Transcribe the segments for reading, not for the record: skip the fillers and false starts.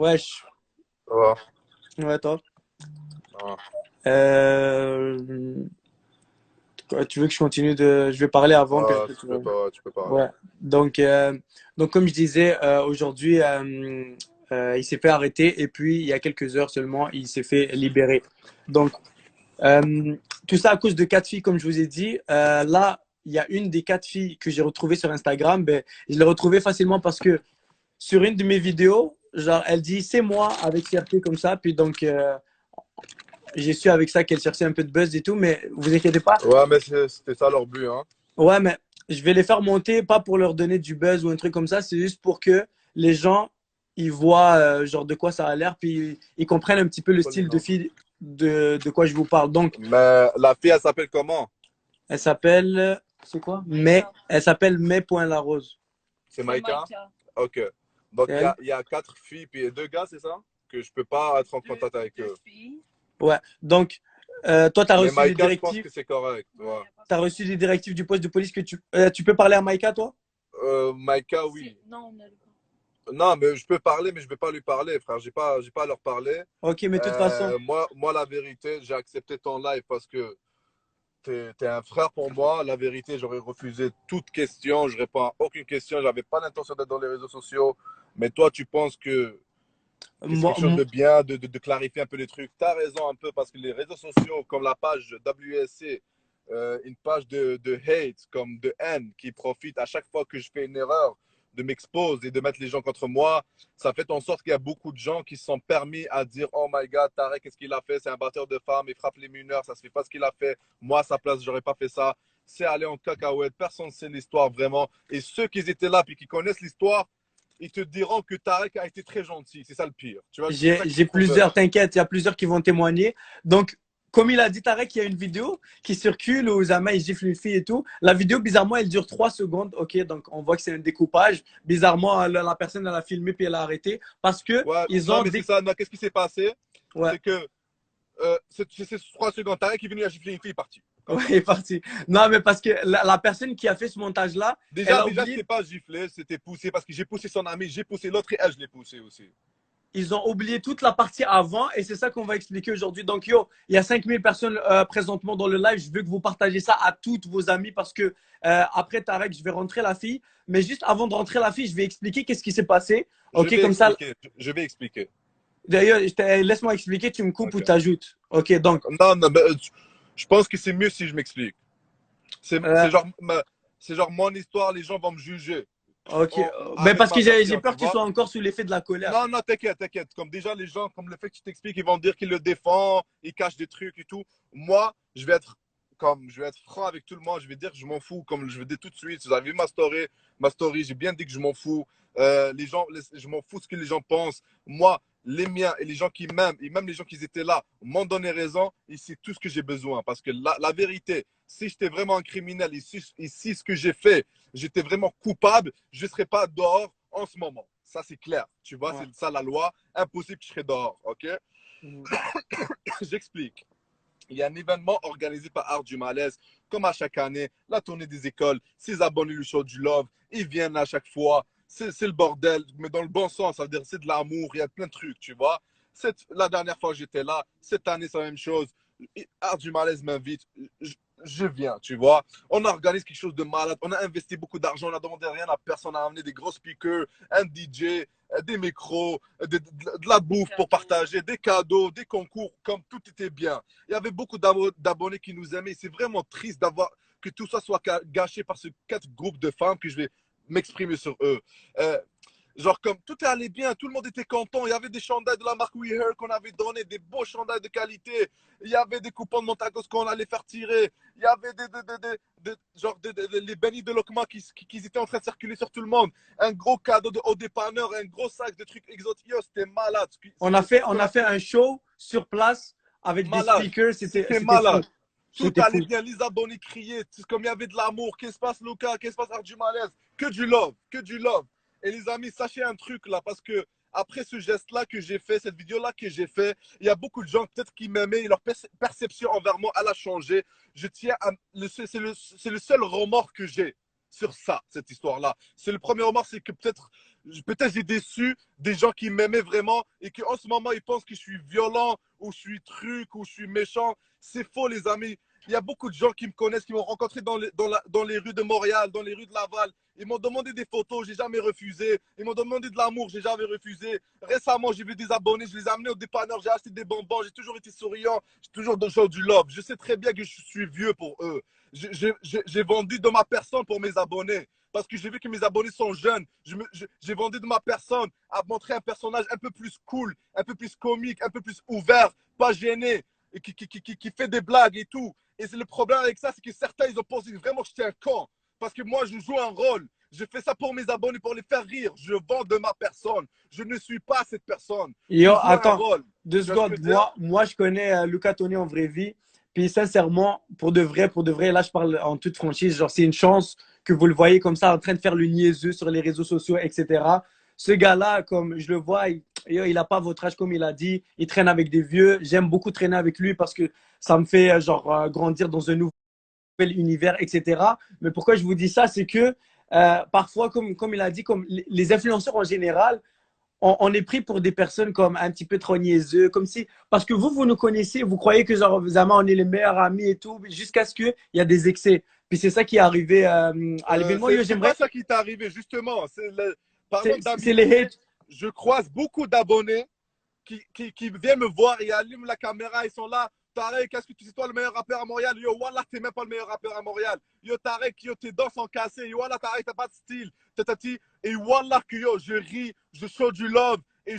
Wesh. Ouais. Ouais, toi. Ouais. Euh, Tu veux que je continue de. Je vais parler avant, puis Ouais, après tu tu peux vas. pas, tu peux parler. Ouais. Donc, comme je disais, aujourd'hui, il s'est fait arrêter et puis il y a quelques heures seulement, il s'est fait libérer. Donc, tout ça à cause de quatre filles, comme je vous ai dit. Là, il y a une des quatre filles que j'ai retrouvées sur Instagram. Ben, je l'ai retrouvée facilement parce que sur une de mes vidéos, genre, elle dit c'est moi avec fierté comme ça. Puis donc, j'ai su avec ça qu'elle cherchait un peu de buzz et tout, mais vous inquiétez pas. Ouais, mais c'était ça leur but, hein. Ouais, mais je vais les faire monter, pas pour leur donner du buzz ou un truc comme ça, c'est juste pour que les gens ils voient genre de quoi ça a l'air, puis ils comprennent un petit peu le style de Polynôme. fille de quoi je vous parle. Donc, Mais la fille, elle s'appelle comment? elle s'appelle, c'est quoi? Mais, elle s'appelle May.larose. C'est Maïka? Ok. C'est Donc, elle? il y a quatre filles, puis deux gars, c'est ça? Que je peux pas être en contact avec eux. Ouais. Donc, toi, tu as Mais reçu des Maïka, je pense directives. que c'est correct. Ouais. Tu as reçu des directives du poste de police que tu peux parler à Maïka, toi? Maïka, oui. Non, mais je peux parler, mais je vais pas lui parler, frère. J'ai pas à leur parler. Ok, mais de toute façon, Moi, la vérité, j'ai accepté ton live parce que t'es un frère pour moi. La vérité, j'aurais refusé toute question. Je réponds à aucune question. J'avais pas l'intention d'être dans les réseaux sociaux. Mais toi, tu penses que c'est moi, quelque chose de bien, de clarifier un peu les trucs. Tu as raison un peu parce que les réseaux sociaux, comme la page WSC, une page de hate, comme de haine, qui profite à chaque fois que je fais une erreur de m'exposer et de mettre les gens contre moi, ça fait en sorte qu'il y a beaucoup de gens qui se sont permis à dire oh my god, Tarek, qu'est-ce qu'il a fait? C'est un batteur de femmes, il frappe les mineurs, ça se fait pas ce qu'il a fait. Moi, à sa place, j'aurais pas fait ça. C'est aller en cacahuète, personne ne sait l'histoire vraiment. Et ceux qui étaient là puis qui connaissent l'histoire, ils te diront que Tarek a été très gentil. C'est ça le pire. Tu vois, c'est ça qui j'ai me prouve. plusieurs, t'inquiète, il y a plusieurs qui vont témoigner. Donc, comme il a dit, Tarek, il y a une vidéo qui circule où Zama il gifle une fille et tout. La vidéo, bizarrement, elle dure 3 secondes. Ok, donc on voit que c'est un découpage. Bizarrement, la personne, elle a filmé puis elle a arrêté parce que Ouais, ils non, ont mais c'est des. ça. Non, qu'est-ce qui s'est passé? Ouais, C'est que c'est 3 secondes. Tarek est venu à gifler une fille, il est parti. Comme ouais, ça. il est parti. Non, mais parce que la personne qui a fait ce montage-là, elle a Déjà oublié. c'était pas giflé, c'était poussé parce que j'ai poussé son ami, j'ai poussé l'autre et elle, je l'ai poussé aussi. Ils ont oublié toute la partie avant et c'est ça qu'on va expliquer aujourd'hui. Donc, yo, il y a 5000 personnes présentement dans le live. Je veux que vous partagez ça à toutes vos amis parce que après Tarek, je vais rentrer la fille. Mais juste avant de rentrer la fille, je vais expliquer qu'est-ce qui s'est passé. Je Ok, vais comme ça, expliquer. Je vais expliquer. d'ailleurs, laisse-moi expliquer, tu me coupes ou Ok. t'ajoutes. Ok, donc, Non, non, mais, je pense que c'est mieux si je m'explique. euh, C'est genre mon histoire, les gens vont me juger ok. Mais avec parce ma que j'ai version, tu peur que tu vois. sois encore sous l'effet de la colère. Non, non, t'inquiète, t'inquiète. Comme déjà, les gens, comme le fait que tu t'expliques, ils vont dire qu'il le défend, il cache des trucs et tout. Moi, je vais être franc avec tout le monde. Je vais dire que je m'en fous, comme je vais dire tout de suite. Vous avez vu ma story, j'ai bien dit que je m'en fous. Je m'en fous ce que les gens pensent. Moi, les miens et les gens qui m'aiment, et même les gens qui étaient là, m'ont donné raison. Et c'est tout ce que j'ai besoin. Parce que la vérité, si j'étais vraiment un criminel, et si ce que j'ai fait, j'étais vraiment coupable, je ne serais pas dehors en ce moment. Ça, c'est clair. Tu vois, Ouais. c'est ça la loi. Impossible que je serais dehors. OK? Mhm. J'explique. Il y a un événement organisé par Art du Malaise, comme à chaque année, la tournée des écoles. Ses abonnés du show du Love, ils viennent à chaque fois. C'est le bordel, mais dans le bon sens. Ça veut dire c'est de l'amour, il y a plein de trucs, tu vois. La dernière fois, j'étais là. Cette année, c'est la même chose. Art du Malaise m'invite. Je viens, tu vois. On organise quelque chose de malade. On a investi beaucoup d'argent. On n'a demandé rien à personne. On a amené des gros speakers, un DJ, des micros, de la bouffe pour partager, des cadeaux, des concours, comme tout était bien. Il y avait beaucoup d'abonnés qui nous aimaient. C'est vraiment triste d'avoir que tout ça soit gâché par ce 4 groupes de femmes que je vais m'exprimer sur eux. Euh, Genre, comme tout allait bien, tout le monde était content. Il y avait des chandails de la marque We Heard qu'on avait donné, des beaux chandails de qualité. Il y avait des coupons de Montagos qu'on allait faire tirer. Il y avait les bénis de Lokma qui étaient en train de circuler sur tout le monde. Un gros cadeau au dépanneur, un gros sac de trucs exotiques. Yo, c'était malade. Ce On qu'on a a fait fait, un show sur place avec des malade. speakers. C'était C'était fou. malade. Tout C'était allait fou. bien. Les abonnés criaient. C'est comme il y avait de l'amour. Qu'est-ce qui se passe, Lucas? Qu'est-ce qui se passe, Ardu Malaise? Que du love. Que du love. Et les amis, sachez un truc là, parce que après ce geste-là que j'ai fait, cette vidéo-là que j'ai fait, il y a beaucoup de gens peut-être qui m'aimaient et leur perception envers moi, elle a changé. Je tiens à. C'est le seul remords que j'ai. sur ça, cette histoire-là. C'est le premier remords, c'est que peut-être j'ai déçu des gens qui m'aimaient vraiment et qu'en ce moment, ils pensent que je suis violent ou je suis truc ou je suis méchant. C'est faux, les amis. Il y a beaucoup de gens qui me connaissent, qui m'ont rencontré dans les rues de Montréal, dans les rues de Laval. Ils m'ont demandé des photos, j'ai jamais refusé. Ils m'ont demandé de l'amour, j'ai jamais refusé. Récemment, j'ai vu des abonnés, je les ai amenés au dépanneur, j'ai acheté des bonbons, j'ai toujours été souriant, j'ai toujours donné du love. Je sais très bien que je suis vieux pour eux. J'ai vendu de ma personne pour mes abonnés. Parce que j'ai vu que mes abonnés sont jeunes. J'ai vendu de ma personne à montrer un personnage un peu plus cool, un peu plus comique, un peu plus ouvert, pas gêné, et qui fait des blagues et tout. Et c'est le problème avec ça, c'est que certains, ils ont pensé vraiment que j'étais un con. Parce que moi, je joue un rôle. Je fais ça pour mes abonnés, pour les faire rire. Je vends de ma personne. Je ne suis pas cette personne. Je Yo, joue un attends, rôle. deux Tu vois ce que je secondes. veux dire? Moi, je connais Luca Toni en vraie vie. Puis sincèrement, pour de vrai, là, je parle en toute franchise. Genre, c'est une chance que vous le voyez comme ça, en train de faire le niaiseux sur les réseaux sociaux, etc. Ce gars-là, comme je le vois, il a pas votre âge, comme il a dit. Il traîne avec des vieux. J'aime beaucoup traîner avec lui parce que ça me fait, grandir dans un nouveau univers, etc. Mais pourquoi je vous dis ça, c'est que parfois, comme il a dit, comme les influenceurs en général, on est pris pour des personnes comme un petit peu trop niaiseux, comme si, parce que vous nous connaissez, vous croyez que genre, vraiment, on est les meilleurs amis et tout, jusqu'à ce qu'il y a des excès. Puis c'est ça qui est arrivé à l'événement. Yo, C'est pas j'aimerais, ça qui t'est arrivé, justement. Parlant c'est les d'amitié, hate. je croise beaucoup d'abonnés qui viennent me voir, ils allument la caméra, ils sont là. Tarek, qu'est-ce que tu sais, toi, le meilleur rappeur à Montréal? Yo, Wallah, t'es même pas le meilleur rappeur à Montréal. Yo, Tarek, yo, tes dents sont cassées. Yo, Wallah, Tarek, t'as pas de style. Tatati. Et Wallah, que yo, je ris, je show du love. Et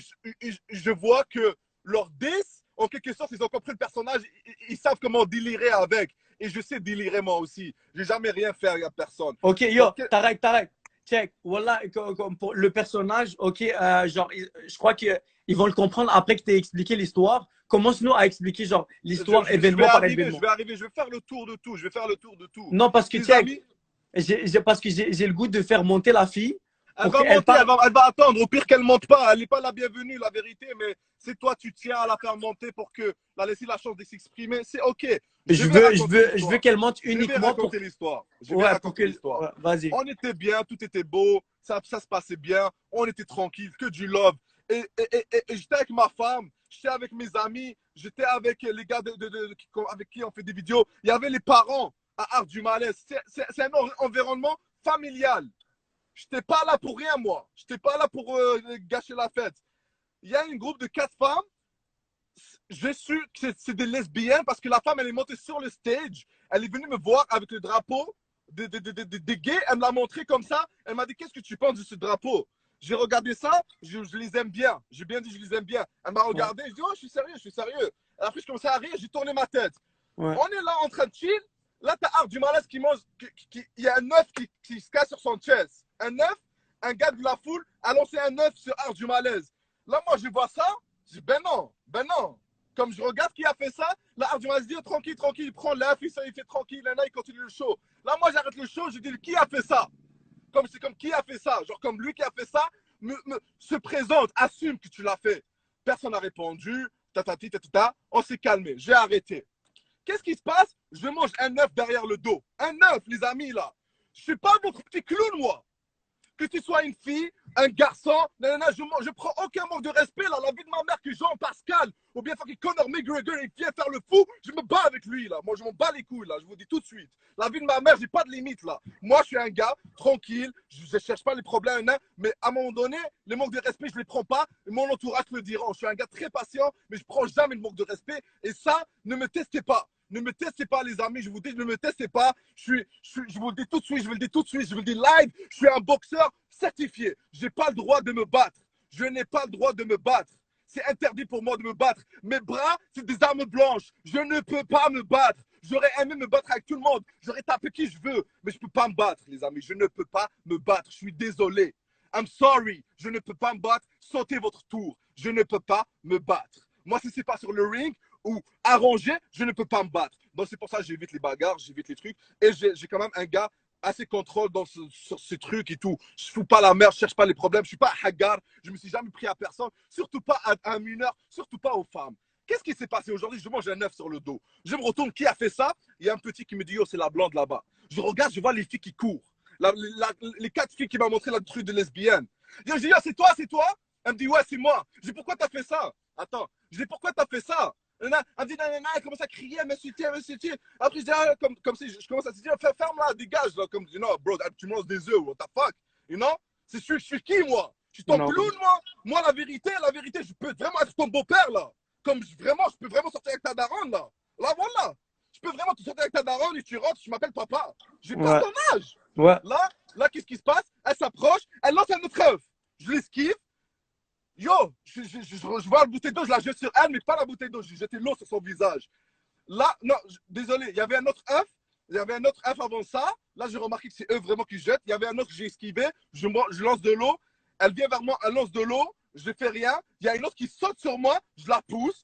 je vois que leurs 10, en quelque sorte, ils ont compris le personnage. Ils savent comment délirer avec. Et je sais délirer moi aussi. J'ai jamais rien fait à personne. Ok, yo, Donc, Tarek, check. Voilà, comme pour le personnage, ok, je crois qu'ils vont le comprendre après que tu aies expliqué l'histoire. Commence-nous à expliquer, genre, l'histoire événement par événement. je vais faire le tour de tout. Je vais faire le tour de tout. Non, parce que, Tes check, amis, parce que j'ai le goût de faire monter la fille elle pour va qu'elle monter, parle. elle va attendre. Au pire qu'elle monte pas, elle n'est pas la bienvenue, la vérité. Mais c'est toi, tu tiens à la faire monter pour que la laisser la chance de s'exprimer. C'est ok. Je vais raconter Je veux l'histoire. qu'elle monte Je vais uniquement pour. raconter l'histoire. Je vais Ouais, pour que. raconter l'histoire. Ouais, vas-y. On était bien, tout était beau, ça se passait bien, on était tranquille, que du love. Et j'étais avec ma femme, j'étais avec mes amis, j'étais avec les gars avec qui on fait des vidéos. Il y avait les parents à Art du Malaise. C'est un environnement familial. Je n'étais pas là pour rien, moi. Je n'étais pas là pour gâcher la fête. Il y a un groupe de 4 femmes. J'ai su que c'est des lesbiennes parce que la femme, elle est montée sur le stage. Elle est venue me voir avec le drapeau des gays. Elle me l'a montré comme ça. Elle m'a dit, qu'est-ce que tu penses de ce drapeau? J'ai regardé ça. Je les aime bien. J'ai bien dit, je les aime bien. Elle m'a Ouais, regardé. Je dis, oh, je suis sérieux, je suis sérieux. Et après, je commençais à rire. J'ai tourné ma tête. ouais. On est là en train de chill. Là, t'as Art du Malaise qui mange. Il y a un œuf qui se casse sur son chest. Un œuf, un gars de la foule a lancé un œuf sur Art du Malaise. Là, moi, je vois ça. Je dis, ben non, ben non. Comme je regarde qui a fait ça, là, Art du Malaise dit, oh, tranquille, tranquille, il prend l'œuf, il fait tranquille, là, il continue le show. Là, moi, j'arrête le show, je dis, qui a fait ça? C'est comme qui a fait ça? Genre, comme lui qui a fait ça, se présente, assume que tu l'as fait. Personne n'a répondu, tatati, tatata, on s'est calmé, j'ai arrêté. Qu'est-ce qui se passe? Je mange un œuf derrière le dos. Un œuf, les amis, là. Je suis pas votre petit clown, moi. Que tu sois une fille, un garçon, nanana, je prends aucun manque de respect, là. La vie de ma mère, que Jean Pascal, ou bien fucking Conor McGregor, il vient faire le fou, je me bats avec lui, là. Moi, je m'en bats les couilles, là. Je vous dis tout de suite. La vie de ma mère, j'ai pas de limite, là. Moi, je suis un gars tranquille, je cherche pas les problèmes, hein, mais à un moment donné, les manques de respect, je les prends pas. Mon entourage me dira. Je suis un gars très patient, mais je prends jamais le manque de respect. Et ça, ne me testez pas. Ne me testez pas, les amis. Je vous dis, ne me testez pas. Je vous le dis tout de suite. Je vous le dis tout de suite. Je vous le dis live. Je suis un boxeur certifié. Je n'ai pas le droit de me battre. Je n'ai pas le droit de me battre. C'est interdit pour moi de me battre. Mes bras, c'est des armes blanches. Je ne peux pas me battre. J'aurais aimé me battre avec tout le monde. J'aurais tapé qui je veux. Mais je ne peux pas me battre, les amis. Je ne peux pas me battre. Je suis désolé. I'm sorry. Je ne peux pas me battre. Sautez votre tour. Je ne peux pas me battre. Moi, si ce n'est pas sur le ring, ou arrangé, je ne peux pas me battre. Donc c'est pour ça que j'évite les bagarres, j'évite les trucs. Et j'ai quand même un gars assez contrôle sur ces trucs et tout. Je ne fous pas la merde, je ne cherche pas les problèmes. Je ne suis pas un hagar, je ne me suis jamais pris à personne, surtout pas à un mineur, surtout pas aux femmes. Qu'est-ce qui s'est passé aujourd'hui? Je mange un œuf sur le dos. Je me retourne, qui a fait ça? Il y a un petit qui me dit, oh, c'est la blonde là-bas. Je regarde, je vois les filles qui courent. Les 4 filles qui m'ont montré la truc de lesbienne. Je dis, c'est toi, c'est toi? Elle me dit, ouais, c'est moi. Je dis, pourquoi t'as fait ça? Attends, je dis, pourquoi t'as fait ça? Elle me dit, nanana, elle commence à crier, elle m'insulter, elle m'insulter. Après, je dis, ah, comme si je commence à se dire, ferme-la, dégage, là, comme, you know, bro, tu me lances des œufs, what the fuck, you know? Je suis qui, moi? Je suis ton Non. clown, moi? Moi, la vérité, je peux vraiment être ton beau-père, là. Comme, je peux vraiment sortir avec ta daronne, là. Là, voilà. Je peux vraiment te sortir avec ta daronne et tu rentres, tu m'appelles papa. J'ai pas ton âge. Ouais. Là, qu'est-ce qui se passe? Elle s'approche, elle lance un autre œuf. Je l'esquive. Yo, je vois la bouteille d'eau, je la jette sur elle, mais pas la bouteille d'eau, j'ai jeté l'eau sur son visage. Là, non, désolé, il y avait un autre œuf. Il y avait un autre œuf avant ça. Là, j'ai remarqué que c'est eux vraiment qui jettent. Il y avait un autre que j'ai esquivé. Je lance de l'eau. Elle vient vers moi, elle lance de l'eau. Je ne fais rien. Il y a une autre qui saute sur moi. Je la pousse.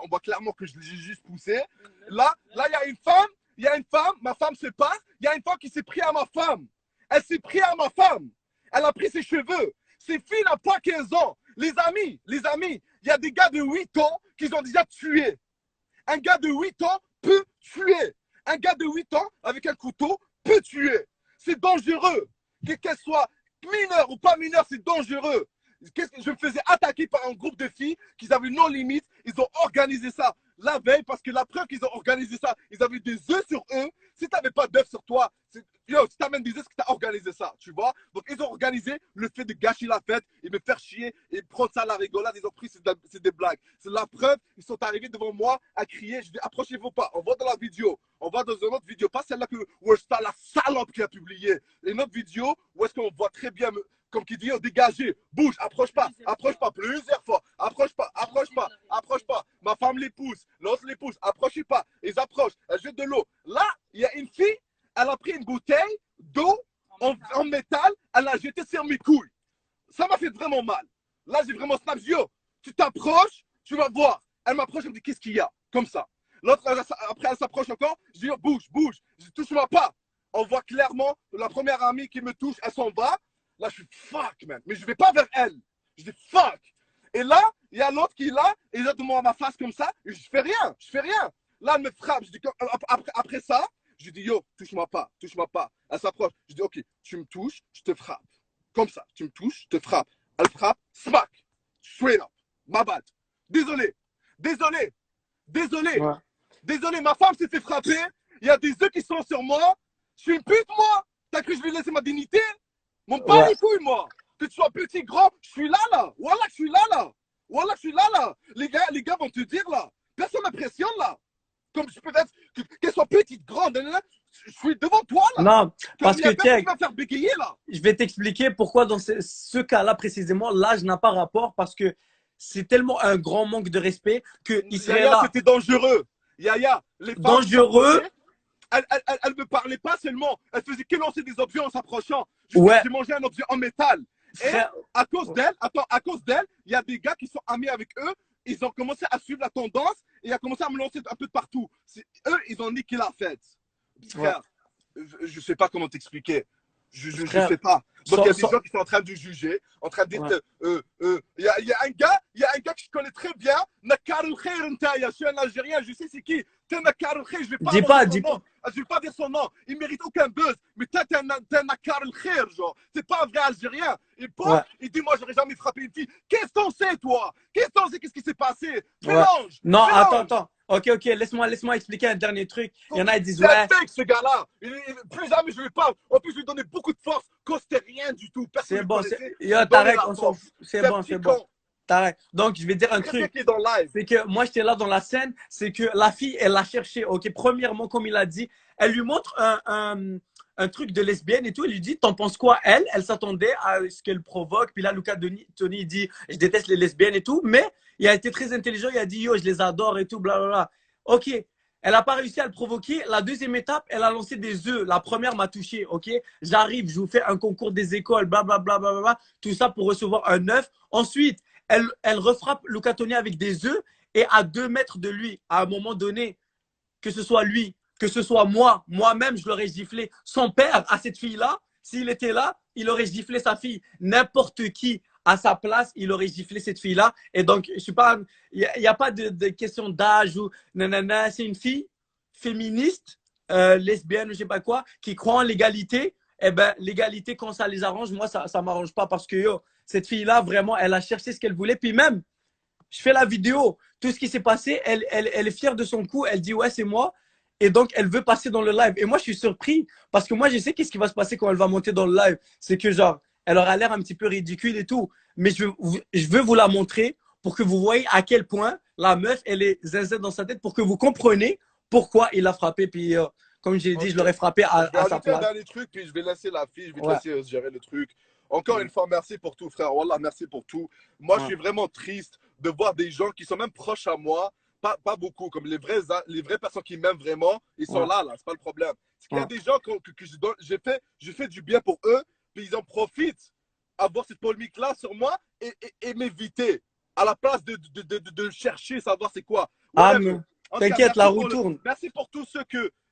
On voit clairement que je l'ai juste poussé. Là, il y a une femme. Ma femme se passe. Il y a une femme qui s'est pris à ma femme. Elle s'est pris à ma femme. Elle a pris ses cheveux. Ces filles n'ont pas 15 ans. Les amis, il y a des gars de 8 ans qui ont déjà tué. Un gars de 8 ans peut tuer. Un gars de 8 ans avec un couteau peut tuer. C'est dangereux. Qu'elle soit mineure ou pas mineure, c'est dangereux. Je me faisais attaquer par un groupe de filles qui avaient non limite. Ils ont organisé ça la veille parce que la preuve qu'ils ont organisé ça, ils avaient des œufs sur eux. Si tu n'avais pas d'œufs sur toi, si tu amènes des œufs, c'est que tu as organisé ça, tu vois. Donc, ils ont organisé le fait de gâcher la fête et me faire chier et prendre ça à la rigolade. Ils ont pris, c'est des blagues. C'est la preuve. Ils sont arrivés devant moi à crier. Je dis, approchez-vous pas. On va dans la vidéo. On va dans une autre vidéo. Pas celle-là où c'est la salope qui a publié. Une autre vidéo où est-ce qu'on voit très bien comme qui dit, dégagez, bouge, approche pas, plusieurs fois, approche pas. Ma femme les pousse, l'autre les pousse, approchez pas, ils approchent, elle jette de l'eau. Là, il y a une fille, elle a pris une bouteille d'eau en métal, elle l'a jetée sur mes couilles. Ça m'a fait vraiment mal. Là, j'ai vraiment snap, yo, tu t'approches, tu vas voir. Elle m'approche, elle me dit, qu'est-ce qu'il y a? Comme ça. L'autre, après, elle s'approche encore, je dis, yo, bouge, je touche-moi pas. On voit clairement la première amie qui me touche, elle s'en va. Là, je suis fuck, man. Mais je vais pas vers elle. Je dis fuck. Et là, il y a l'autre qui est là, et il a devant ma face comme ça, et je fais rien. Là, elle me frappe. Je dis, après ça, je dis, yo, touche-moi pas. Elle s'approche. Je dis, ok, tu me touches, je te frappe. Comme ça, tu me touches, je te frappe. Elle frappe, smack. Straight up. Ma bad. Désolé, ma femme s'est fait frapper. Il y a des œufs qui sont sur moi. Je suis une pute, moi. T'as cru que je vais laisser ma dignité? Mon pas les couilles, moi. Que tu sois petit, grand, je suis là. Voilà que je suis là. Les gars vont te dire, là. Personne m'impressionne, là. Comme je peux être, qu'elle soit petite, grande, là, je suis devant toi, là. Non, parce que tu vas faire bégayer, là. Je vais t'expliquer pourquoi dans ce cas-là, précisément, l'âge n'a pas rapport parce que c'est tellement un grand manque de respect qu'il serait là. C'était dangereux. Yaya, les femmes dangereux. Elle me parlait pas seulement. Elle faisait que lancer des objets en s'approchant. Ouais. J'ai mangé un objet en métal. Et Frère. à cause d'elle, il y a des gars qui sont amis avec eux. Ils ont commencé à suivre la tendance et ils ont commencé à me lancer un peu de partout. Eux, ils ont niqué la fête. Frère, je sais pas comment t'expliquer. Je sais pas. Donc, il y a des gens qui sont en train de juger, en train de dire. Il y a un gars que je connais très bien. Nakar el Khair, je suis un Algérien, je sais c'est qui. T'es Nakar el Khair, je vais pas je vais pas dire son nom. Il mérite aucun buzz. Mais t'es un Nakar el Khair, genre. C'est pas un vrai Algérien. Et bon, il dit, moi, j'aurais jamais frappé une fille. Qu'est-ce que t'en sais, toi? Qu'est-ce qui s'est passé? Mélange. Non, mélange. attends. Ok, laisse-moi expliquer un dernier truc. Il y en a qui disent, c'est un fake, ce gars-là. Plus jamais je lui parle. En plus, je lui donnais beaucoup de force. C'était rien du tout. C'est bon, Tarek, c'est bon. Tarek. Donc, je vais dire un truc. C'est que moi, j'étais là dans la scène. C'est que la fille, elle l'a cherché. Ok, premièrement, comme il a dit, elle lui montre un truc de lesbienne et tout. Elle lui dit, t'en penses quoi? Elle s'attendait à ce qu'elle provoque. Puis là, Luca Tony dit, je déteste les lesbiennes et tout. Mais il a été très intelligent. Il a dit, yo, je les adore et tout, blablabla. Ok. Elle n'a pas réussi à le provoquer. La deuxième étape, elle a lancé des œufs. La première m'a touché, ok? J'arrive, je vous fais un concours des écoles, blablabla, tout ça pour recevoir un œuf. Ensuite, elle refrappe Luca Toni avec des œufs et à 2 mètres de lui, à un moment donné, que ce soit lui, que ce soit moi-même, je l'aurais giflé. Son père, à cette fille-là, s'il était là, il aurait giflé sa fille. N'importe qui à sa place, il aurait giflé cette fille-là. Et donc, je suis pas, il n'y a pas de question d'âge ou nanana. C'est une fille féministe, lesbienne, je sais pas quoi, qui croit en l'égalité. eh ben, l'égalité, quand ça les arrange, moi, ça ne m'arrange pas parce que yo, cette fille-là, vraiment, elle a cherché ce qu'elle voulait. Puis même, je fais la vidéo, tout ce qui s'est passé, elle est fière de son coup, elle dit ouais, c'est moi. Et donc, elle veut passer dans le live. Et moi, je suis surpris parce que moi, je sais qu'est-ce qui va se passer quand elle va monter dans le live. C'est que, genre, elle aura l'air un petit peu ridicule et tout. Mais je veux vous la montrer pour que vous voyez à quel point la meuf, elle est zinzin dans sa tête pour que vous compreniez pourquoi il l'a frappé. Puis, comme j'ai dit, je Ok. l'aurais frappé Je vais à sa ajouter un place. dernier truc, puis je vais laisser la fille, je vais te Ouais. laisser gérer le truc. Encore une Mm. fois, merci pour tout, frère. Wallah, merci pour tout. Moi, je Ouais. suis vraiment triste de voir des gens qui sont même proches à moi, pas beaucoup, comme les vraies personnes qui m'aiment vraiment, ils sont Ouais. là, c'est pas le problème. C'est qu'il y a Ouais. des gens que je fais du bien pour eux, puis ils en profitent, avoir cette polémique-là sur moi et m'éviter, à la place de chercher, savoir c'est quoi. Ah, Whatever. mais En tout cas, t'inquiète, la roue tourne. merci pour tous ceux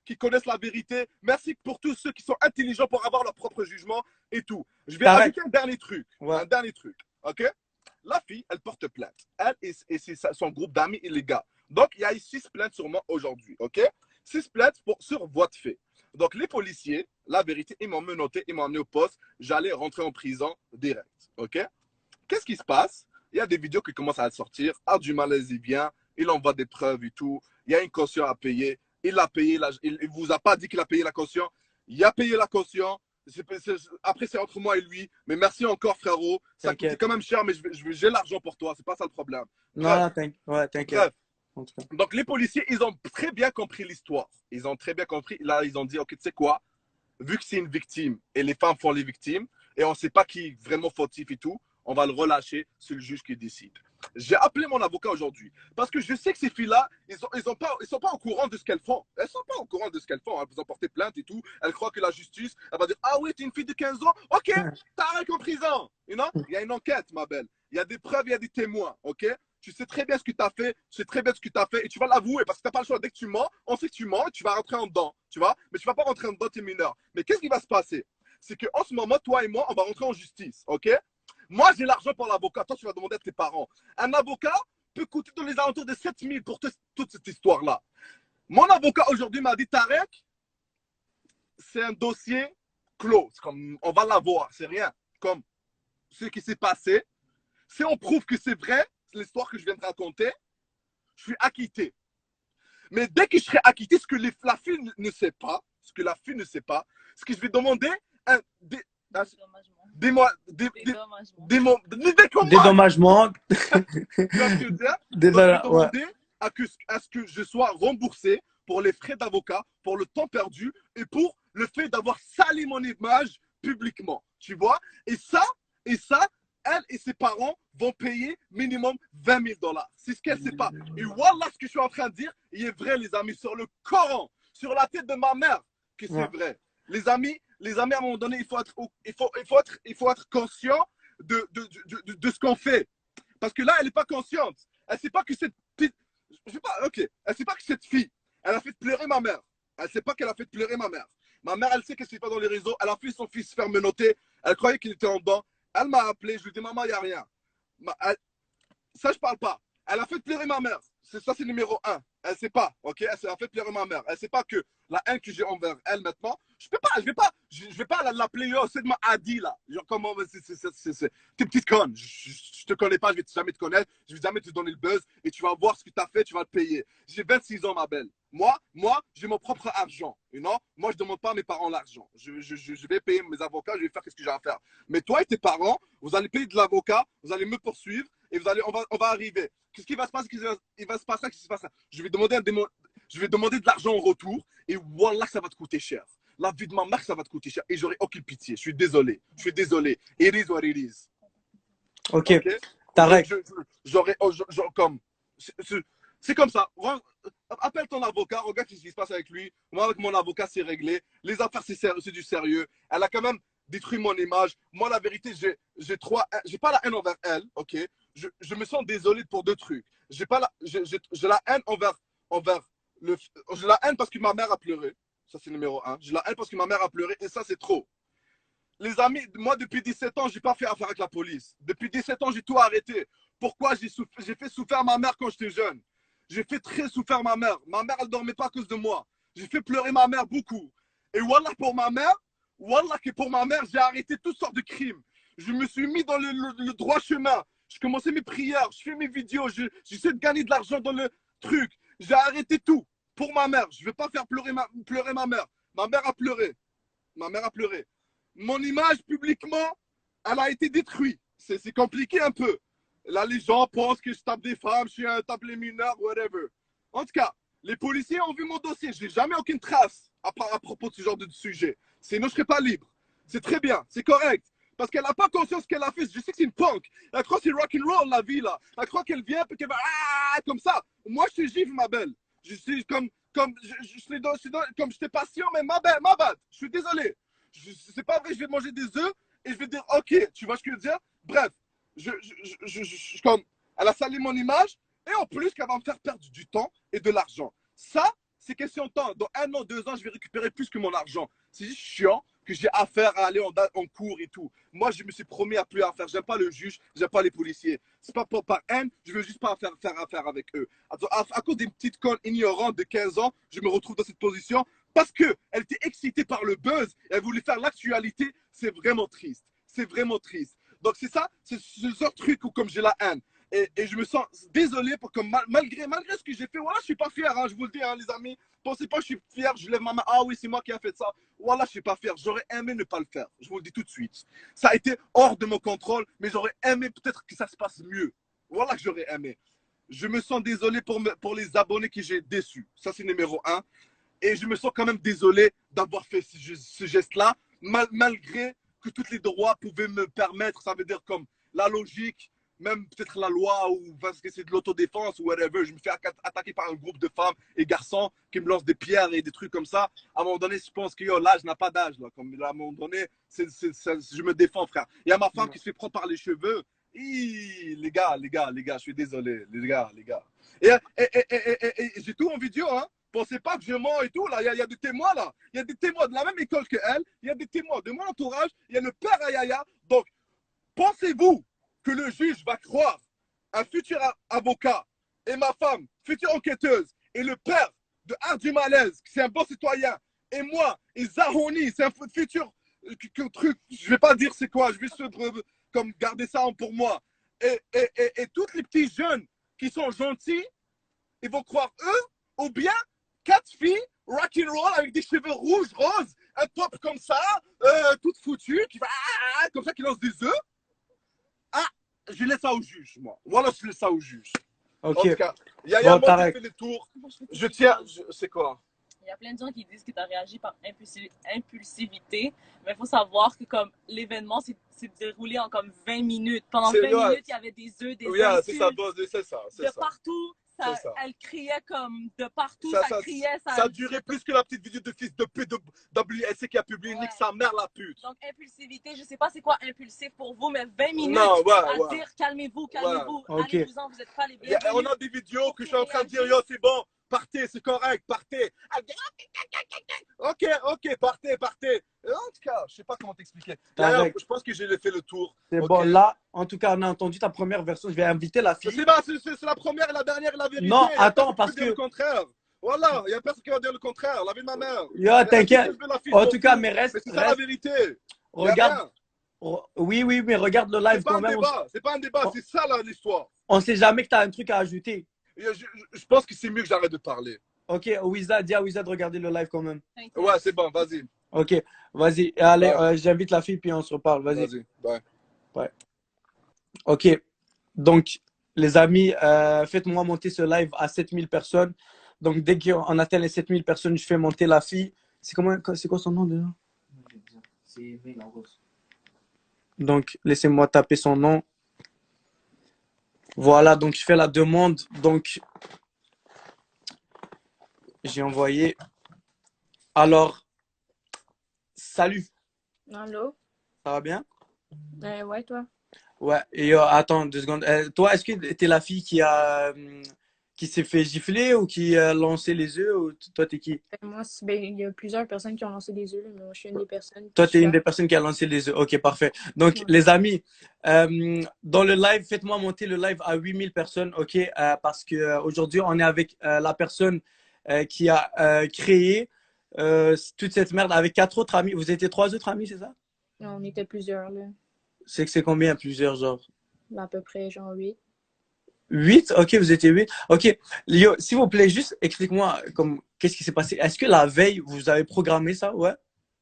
qui connaissent la vérité. Merci pour tous ceux qui sont intelligents pour avoir leur propre jugement et tout. Je vais Tarek. ajouter un dernier truc. Ouais. Un dernier truc. OK? La fille, elle porte plainte. Elle et son groupe d'amis et les gars. Donc, il y a eu 6 plaintes sur moi aujourd'hui. OK? 6 plaintes sur voie de fait. Donc, les policiers, la vérité, ils m'ont menotté, ils m'ont emmené au poste. J'allais rentrer en prison direct. OK? Qu'est-ce qui se passe? Il y a des vidéos qui commencent à sortir. Ah, du malaise, il vient. Il envoie des preuves et tout. Il y a une caution à payer. Il a payé. Il ne vous a pas dit qu'il a payé la caution. Il a payé la caution. Après, c'est entre moi et lui. Mais merci encore, frérot. Ça coûtait T'inquiète. quand même cher, mais j'ai l'argent pour toi. C'est pas ça le problème. Non, Bref, non, ouais, t'inquiète. bref. En tout cas. Donc, les policiers, ils ont très bien compris l'histoire. Ils ont très bien compris. Là, ils ont dit, OK, tu sais quoi? Vu que c'est une victime et les femmes font les victimes et on ne sait pas qui est vraiment fautif et tout, on va le relâcher, c'est le juge qui décide. J'ai appelé mon avocat aujourd'hui parce que je sais que ces filles-là, ils sont pas au courant de ce qu'elles font. Elles sont pas au courant de ce qu'elles font. Elles vous ont porté plainte et tout. Elles croient que la justice, elle va dire ah oui, tu es une fille de 15 ans, ok, t'arrêtes en prison. You know? Il y a une enquête, ma belle. Il y a des preuves, il y a des témoins, ok? Tu sais très bien ce que tu as fait, tu sais très bien ce que tu as fait et tu vas l'avouer parce que tu n'as pas le choix. Dès que tu mens, on sait que tu mens et tu vas rentrer en dedans, tu vois? Mais tu ne vas pas rentrer en dedans, tu es mineur. Mais qu'est-ce qui va se passer? C'est qu'en ce moment, toi et moi, on va rentrer en justice, ok? Moi, j'ai l'argent pour l'avocat. Toi, tu vas demander à tes parents. Un avocat peut coûter dans les alentours de 7 000 pour toute cette histoire-là. Mon avocat aujourd'hui m'a dit, Tarek, c'est un dossier clos. Comme, on va l'avoir, c'est rien. Comme ce qui s'est passé. Si on prouve que c'est vrai, l'histoire que je viens de raconter, je suis acquitté. Mais dès que je serai acquitté, ce que la fille ne sait pas, ce que la fille ne sait pas, ce que je vais demander, Dédommagement. tu vois ce que je veux dire? Donc, je vais Ouais. demander à ce que je sois remboursé pour les frais d'avocat, pour le temps perdu et pour le fait d'avoir sali mon image publiquement. Tu vois? Et ça, elle et ses parents vont payer minimum 20 000 dollars. C'est ce qu'elle ne sait pas. Et voilà ce que je suis en train de dire. Il est vrai, les amis, sur le Coran, sur la tête de ma mère, que c'est Ouais. vrai. Les amis, à un moment donné, il faut être conscient de ce qu'on fait. Parce que là, elle n'est pas consciente. Elle ne sait pas que cette petite. Je sais pas, ok. Elle ne sait pas que cette fille, elle a fait pleurer ma mère. Elle ne sait pas qu'elle a fait pleurer ma mère. Ma mère, elle sait qu'elle ne sait pas dans les réseaux. Elle a fait son fils faire menotter. Elle croyait qu'il était en dedans. Elle m'a appelé. Je lui ai dit, maman, il n'y a rien. Ça, je parle pas. Elle a fait pleurer ma mère. Ça, c'est numéro un. Elle sait pas, ok? Elle a fait pleurer ma mère. Elle sait pas que la haine que j'ai envers elle maintenant, je vais pas l'appeler, yo, c'est de ma Adi, là. Genre, comment, t'es petite conne. Je te connais pas, je vais jamais te connaître, je vais jamais te donner le buzz et tu vas voir ce que tu as fait, tu vas le payer. J'ai 26 ans, ma belle. Moi, j'ai mon propre argent, you know? Moi, je demande pas à mes parents l'argent. Je vais payer mes avocats, je vais faire ce que j'ai à faire. Mais toi et tes parents, vous allez payer de l'avocat, vous allez me poursuivre et on va arriver. Qu'est-ce qui va se passer? Il va se passer, qu'est-ce qui se passe? Je vais demander de l'argent en retour et voilà, ça va te coûter cher. La vie de ma mère, ça va te coûter cher et j'aurai aucune pitié. Je suis désolé. Je suis désolé. It is what it is. Ok. Ok? Tarek. J'aurais, comme, c'est comme ça. Appelle ton avocat, regarde ce qui se passe avec lui. Moi, avec mon avocat, c'est réglé. Les affaires, c'est du sérieux. Elle a quand même détruit mon image. Moi, la vérité, j'ai pas la haine envers elle, ok? Je me sens désolé pour deux trucs. J'ai la haine j'ai la haine parce que ma mère a pleuré. Ça, c'est numéro un. J'ai la haine parce que ma mère a pleuré et ça, c'est trop. Les amis, moi, depuis 17 ans, je n'ai pas fait affaire avec la police. Depuis 17 ans, j'ai tout arrêté. Pourquoi? J'ai fait souffrir ma mère quand j'étais jeune. J'ai fait très souffrir ma mère. Ma mère, elle ne dormait pas à cause de moi. J'ai fait pleurer ma mère beaucoup. Et voilà, pour ma mère, Wallah que pour ma mère, j'ai arrêté toutes sortes de crimes. Je me suis mis dans le droit chemin. Je commençais mes prières, je fais mes vidéos, j'essaie de gagner de l'argent dans le truc. J'ai arrêté tout pour ma mère. Je ne vais pas faire pleurer ma mère. Ma mère a pleuré. Ma mère a pleuré. Mon image publiquement, elle a été détruite. C'est compliqué un peu. Là, les gens pensent que je tape des femmes, je suis un tape les mineurs, whatever. En tout cas, les policiers ont vu mon dossier. Je n'ai jamais aucune trace à propos de ce genre de sujet. Sinon, je ne serais pas libre. C'est très bien, c'est correct. Parce qu'elle n'a pas conscience qu'elle a fait. Je sais que c'est une punk. Elle croit que c'est rock'n'roll, la vie, là. Elle croit qu'elle vient et qu'elle va comme ça. Moi, je suis gifle, ma belle. Je suis comme je t'ai patient, mais ma bad. Je suis désolé. C'est pas vrai, je vais manger des œufs et je vais dire, ok, tu vois ce que je veux dire? Bref, comme, elle a sali mon image et en plus qu'elle va me faire perdre du temps et de l'argent. Ça, c'est question de temps. Dans 1 an, 2 ans, je vais récupérer plus que mon argent. C'est juste chiant que j'ai affaire à aller en cours et tout. Moi, je me suis promis à plus à faire. J'aime pas le juge, j'aime pas les policiers. C'est pas par haine, je veux juste pas faire affaire avec eux. À cause d'une petite conne ignorante de 15 ans, je me retrouve dans cette position parce qu'elle était excitée par le buzz. Elle voulait faire l'actualité. C'est vraiment triste. C'est vraiment triste. Donc, c'est ça, c'est ce genre de truc où comme j'ai la haine. Et je me sens désolé pour que malgré ce que j'ai fait, voilà, je suis pas fier, hein, je vous le dis, hein, les amis. Pensez pas, je suis fier, je lève ma main. Ah oui, c'est moi qui ai fait ça. Voilà, je suis pas fier. J'aurais aimé ne pas le faire. Je vous le dis tout de suite. Ça a été hors de mon contrôle, mais j'aurais aimé peut-être que ça se passe mieux. Voilà que j'aurais aimé. Je me sens désolé pour les abonnés que j'ai déçus. Ça, c'est numéro 1. Et je me sens quand même désolé d'avoir fait ce geste-là, malgré que tous les droits pouvaient me permettre. Ça veut dire comme la logique, même peut-être la loi, ou parce que c'est de l'autodéfense ou whatever. Je me fais attaquer par un groupe de femmes et garçons qui me lancent des pierres et des trucs comme ça. À un moment donné, je pense que l'âge n'a pas d'âge. Comme à un moment donné, je me défends, frère. Il y a ma femme qui se fait prendre par les cheveux. Les gars, je suis désolé. Les gars. Et j'ai tout en vidéo, hein. Pensez pas que je mens et tout, là. Il y a des témoins, là. Il y a des témoins de la même école que elle. Il y a des témoins de mon entourage. Il y a le père Ayaya. Donc, pensez-vous que le juge va croire un futur avocat et ma femme, future enquêteuse, et le père de Ardu Malaise, qui c'est un bon citoyen, et moi, et Zahoni, c'est un futur truc, je vais pas dire c'est quoi, je vais comme garder ça pour moi. Et tous les petits jeunes qui sont gentils, ils vont croire eux, ou bien 4 filles rock'n'roll avec des cheveux rouges, roses, un top comme ça, toute foutue, qui va comme ça, qui lance des œufs. Ah, je laisse ça au juge, moi. Voilà, je laisse ça au juge. Ok. En tout cas, il y a Bon, moi qui fait les tours. Je tiens, c'est quoi? Il y a plein de gens qui disent que tu as réagi par impulsivité, mais il faut savoir que comme l'événement s'est déroulé en comme 20 minutes. Pendant 20 minutes, il y avait des œufs, des insultes, c'est ça. de partout. Ça, elle criait comme de partout, ça criait. Ça a duré plus que la petite vidéo de fils de pute de WSC qui a publié nique sa mère la pute. Donc impulsivité, je sais pas c'est quoi impulsif pour vous, mais 20 minutes à dire calmez-vous, allez-vous-en, vous n'êtes pas les bienvenus. On a des vidéos que je suis en train de dire yo c'est bon, partez, c'est correct, partez. Ok, partez. En tout cas, je sais pas comment t'expliquer. Je pense que j'ai fait le tour. C'est bon, là, en tout cas, on a entendu ta première version. Je vais inviter la fille. C'est la première et la dernière et la vérité. Non, attends, parce que. Le contraire. Voilà, il n'y a personne qui va dire le contraire. La vie de ma mère. Yo, t'inquiète. En tout cas, mais reste. C'est ça la vérité. Regarde. Oui, mais regarde le live quand même. C'est pas un débat, c'est ça l'histoire. On sait jamais que tu as un truc à ajouter. Je pense que c'est mieux que j'arrête de parler. Ok, Wiza, dis à Wiza de regarder le live quand même. Ouais, c'est bon, vas-y. Ok, vas-y. Allez, j'invite la fille puis on se reparle. Vas-y. Bye. Ok, donc les amis, faites-moi monter ce live à 7000 personnes. Donc dès qu'on atteint les 7000 personnes, je fais monter la fille. C'est quoi son nom déjà? C'est Rose. Donc laissez-moi taper son nom. Voilà, donc je fais la demande. Donc j'ai envoyé. Alors, salut. Allô? Ça va bien? Ouais, toi? Ouais, et attends 2 secondes. Toi, est-ce que tu es la fille qui s'est fait gifler ou qui a lancé les œufs ou toi, t'es qui? Moi, il y a plusieurs personnes qui ont lancé des œufs, mais moi, je suis une des personnes. Toi, tu es une des personnes qui a lancé les œufs. Ok, parfait. Donc, les amis, dans le live, faites-moi monter le live à 8000 personnes, ok? Parce qu'aujourd'hui, on est avec la personne qui a créé toute cette merde avec 4 autres amis. Vous étiez 3 autres amis, c'est ça? On était plusieurs, là. C'est combien, plusieurs, genre? À peu près, genre 8. 8? Ok, vous étiez 8. Ok, Léo, s'il vous plaît, juste explique-moi comme qu'est-ce qui s'est passé. Est-ce que la veille, vous avez programmé ça? Ouais.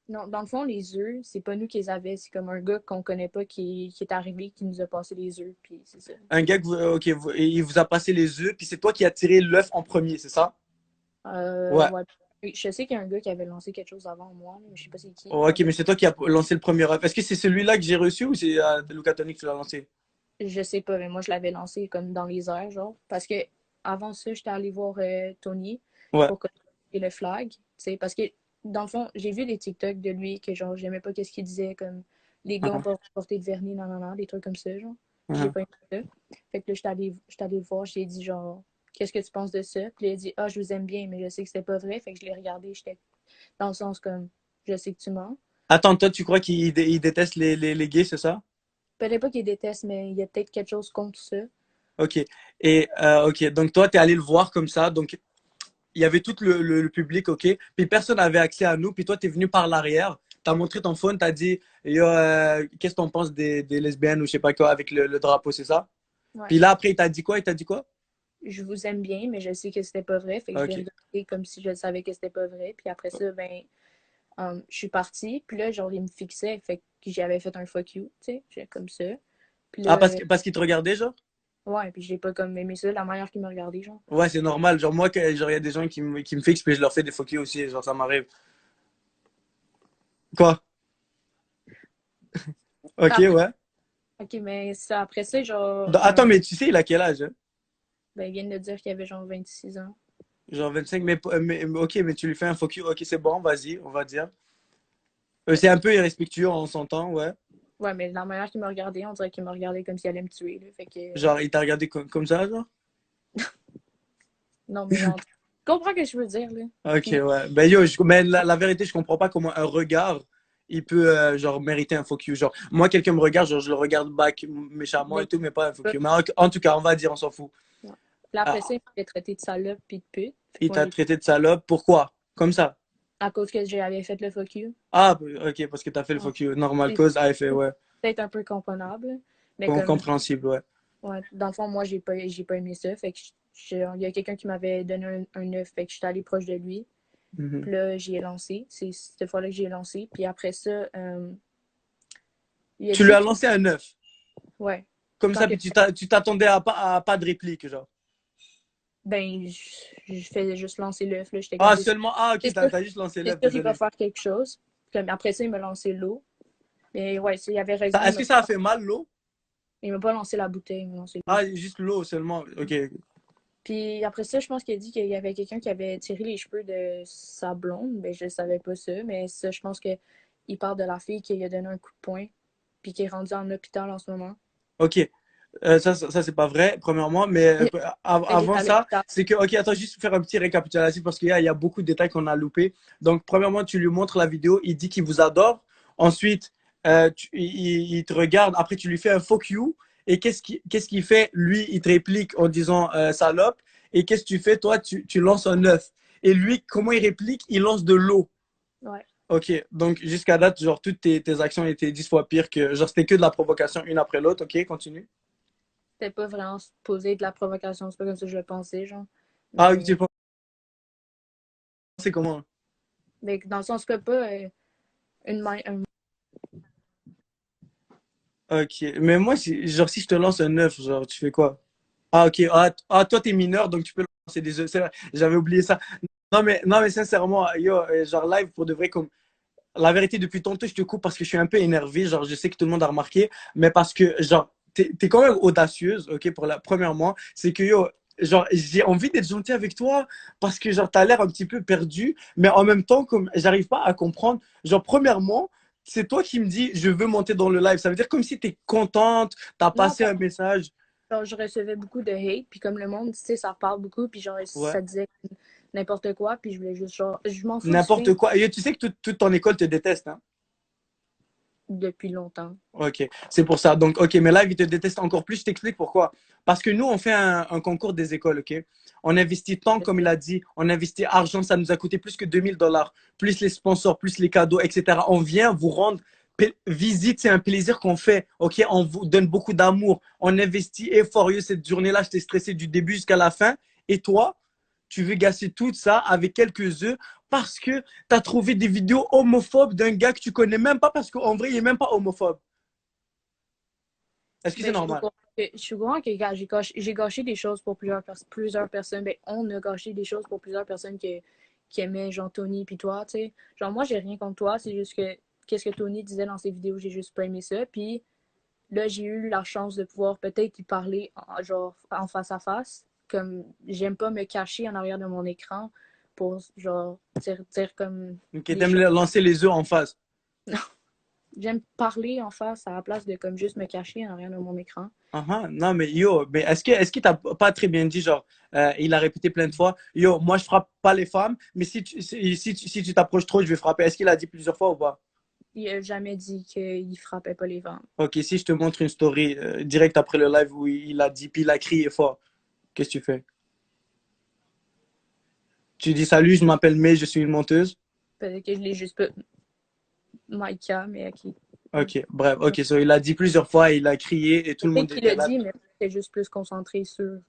Non, dans le fond, les œufs, c'est pas nous qui les avions. C'est comme un gars qu'on connaît pas qui est arrivé, qui nous a passé les œufs, puis c'est ça. Un gars ok, il vous a passé les œufs, puis c'est toi qui as tiré l'œuf en premier, c'est ça? Ouais. Ouais. Je sais qu'il y a un gars qui avait lancé quelque chose avant moi, mais je sais pas c'est qui. Oh, ok, mais c'est toi qui as lancé le premier œuf. Est-ce que c'est celui-là que j'ai reçu ou c'est Luca Tony que tu l'as lancé? Je sais pas, mais moi, je l'avais lancé comme dans les airs, genre. Parce que avant ça, j'étais allée voir Tony Ouais. pour coller le flag. Parce que, dans le fond, j'ai vu des TikTok de lui que, genre, j'aimais pas qu'est-ce qu'il disait, comme les gars ont pas porté de vernis, non, non, non, des trucs comme ça, genre. J'ai pas aimé ça. Fait que là, j'étais allée le voir, j'ai dit, genre, qu'est-ce que tu penses de ça? Puis il a dit, ah, je vous aime bien, mais je sais que c'était pas vrai. Fait que je l'ai regardé, j'étais dans le sens comme, je sais que tu mens. Attends, toi, tu crois qu'il déteste les gays, c'est ça? Peut-être pas qu'il déteste, mais il y a peut-être quelque chose contre ça. Ok. Et ok, donc toi, tu es allé le voir comme ça. Donc, il y avait tout le public, ok. Puis personne n'avait accès à nous. Puis toi, tu es venu par l'arrière. Tu as montré ton phone, tu as dit, yo, qu'est-ce que tu en penses des lesbiennes ou je sais pas quoi avec le drapeau, c'est ça? Ouais. Puis là, après, il t'a dit quoi? Il t'a dit quoi? Je vous aime bien, mais je sais que c'était pas vrai. Fait que je l'ai Ok. regardé comme si je savais que c'était pas vrai. Puis après ça, ben, je suis partie. Puis là, genre, il me fixait. Fait que j'avais fait un fuck you, tu sais, comme ça. Puis Ah, là, parce qu'il te regardait, genre? ouais, puis j'ai pas comme aimé ça, la manière qu'il me regardait, genre. Ouais, c'est normal. Genre, moi, genre, il y a des gens qui me fixent, puis je leur fais des focus aussi. Genre, ça m'arrive. Quoi? Ok, Après, ouais. ok, mais ça, après ça, genre, Attends, mais tu sais, il a quel âge, hein? ben, il vient de dire qu'il avait genre 26 ans. Genre 25, ok, mais tu lui fais un focus. Ok, c'est bon, vas-y, on va dire. C'est un peu irrespectueux, on s'entend, ouais. Ouais, mais la manière qu'il me regardait, on dirait qu'il me regardait comme s'il allait me tuer, là. Fait que, Genre, il t'a regardé comme ça, genre? non, mais genre, tu comprends ce que je veux dire, là. Ok, Puis, ouais. Ben yo, mais la vérité, je comprends pas comment un regard, il peut, genre, mériter un focus. Genre, moi, quelqu'un me regarde, genre, je le regarde back méchamment et ben, tout, mais pas un focus. Mais en tout cas, on va dire, on s'en fout. ouais. Puis après Ah, ça, il m'avait traité de salope puis de pute. Fait que il moi, t'a traité de salope. Pourquoi? Comme ça. à cause que j'avais fait le fuck you. Ah, ok, parce que t'as fait le Ouais. focus. Normal, C'est cause à effet, ouais. peut-être un peu comprenable. Mais comme, Compréhensible, ouais. ouais, dans le fond, moi, j'ai pas aimé ça. Fait que il y a quelqu'un qui m'avait donné un œuf. Fait que j'étais allée proche de lui. Mhm. Puis là, j'y ai lancé. C'est cette fois-là que j'ai lancé. Puis après ça, il a Tu lui dit as que, lancé un œuf. ouais, Comme quand ça, que, puis tu t'attendais à pas de réplique, genre. ben, je faisais juste lancer l'œuf. Là, j'étais comme, Ah, seulement. Ah, ok, c'est sûr, t'as juste lancé c'est l'œuf, sûr, il va désolé. faire quelque chose. Puis après ça, il m'a lancé l'eau. Mais ouais, il avait raison. Est-ce que ça a fait mal, l'eau? Il m'a pas lancé la bouteille, il m'a lancé l'eau. Ah, juste l'eau seulement. Ok. Puis après ça, je pense qu'il a dit qu'il y avait quelqu'un qui avait tiré les cheveux de sa blonde. Ben, je savais pas ça, mais ça, je pense qu'il parle de la fille qui lui a donné un coup de poing, puis qui est rendue en hôpital en ce moment. Ok. Ça c'est pas vrai, premièrement. Mais Elle est avant à ça, l'hôpital. c'est que, ok, attends, juste faire un petit récapitulatif parce qu'il y a beaucoup de détails qu'on a loupés. Donc, premièrement, tu lui montres la vidéo, il dit qu'il vous adore. Ensuite, il te regarde. Après, tu lui fais un fuck you. Et qu'est-ce qu'il fait? Lui, il te réplique en disant salope. Et qu'est-ce que tu fais? Toi, tu lances un œuf. Et lui, comment il réplique? Il lance de l'eau. Ouais. Ok, donc jusqu'à date, genre, toutes tes actions étaient 10 fois pires que. Genre, c'était que de la provocation une après l'autre. Ok, continue. C'était pas vraiment supposé de la provocation, c'est pas comme ça que je le pensais, genre. Ah, Mais, tu pensais comment? mais dans le sens que pas une main. Ok, mais moi, genre, si je te lance un œuf, genre, tu fais quoi? Ah, ok, toi, t'es mineur, donc tu peux lancer des œufs. C'est vrai, j'avais oublié ça. Non, mais sincèrement, yo, genre, live, pour de vrai, comme. La vérité, depuis tantôt, je te coupe parce que je suis un peu énervé. Genre, je sais que tout le monde a remarqué, mais parce que, genre, t'es quand même audacieuse, ok, premièrement. C'est que, yo, genre, j'ai envie d'être gentil avec toi parce que, genre, t'as l'air un petit peu perdu, mais en même temps, comme, j'arrive pas à comprendre. Genre, premièrement, c'est toi qui me dis, je veux monter dans le live. Ça veut dire comme si t'es contente, t'as Non, passé un message. genre, je recevais beaucoup de hate, puis comme le monde, tu sais, ça parle beaucoup, puis genre, Ouais. ça disait n'importe quoi, puis je voulais juste, genre, je m'en fous du N'importe fame. quoi. Et tu sais que toute ton école te déteste, hein. depuis longtemps. Ok, c'est pour ça. Donc, ok, mais live, il te déteste encore plus. Je t'explique pourquoi. Parce que nous, on fait un concours des écoles, ok? On investit temps, comme il a dit, on investit argent, ça nous a coûté plus que 2000 $, plus les sponsors, plus les cadeaux, etc. On vient vous rendre visite, c'est un plaisir qu'on fait, ok? On vous donne beaucoup d'amour, on investit effort. Cette journée-là, j'étais stressé du début jusqu'à la fin. Et toi, tu veux gâcher tout ça avec quelques œufs parce que tu as trouvé des vidéos homophobes d'un gars que tu connais même pas parce qu'en vrai, il est même pas homophobe. Est-ce que c'est Ben, normal? je suis au courant que gars, j'ai gâché des choses pour plusieurs personnes. Ben, on a gâché des choses pour plusieurs personnes qui aimaient genre Tony puis toi, tu sais. Genre moi, j'ai rien contre toi, c'est juste que qu'est-ce que Tony disait dans ses vidéos, j'ai juste pas aimé ça. Puis là, j'ai eu la chance de pouvoir peut-être y parler genre en face à face. Comme j'aime pas me cacher en arrière de mon écran pour genre dire comme Ok, des t'aimes choses. lancer les œufs en face. J'aime parler en face à la place de comme juste me cacher en arrière de mon écran. Non, mais yo, mais est-ce qu'il t'a pas très bien dit, genre, il a répété plein de fois, yo, moi je frappe pas les femmes, mais si tu t'approches trop, je vais frapper. Est-ce qu'il a dit plusieurs fois ou pas? Il a jamais dit qu'il frappait pas les femmes. Ok, si je te montre une story direct après le live où il a dit, puis il a crié fort, qu'est-ce que tu fais? Tu dis salut, je m'appelle May, je suis une menteuse. Peut-être que je l'ai juste pas. Maïka, mais ok. Ok, bref, ok, so il a dit plusieurs fois, il a crié et tout le Peut-être monde qu'il était l'a là. dit, mais c'est juste plus concentré sur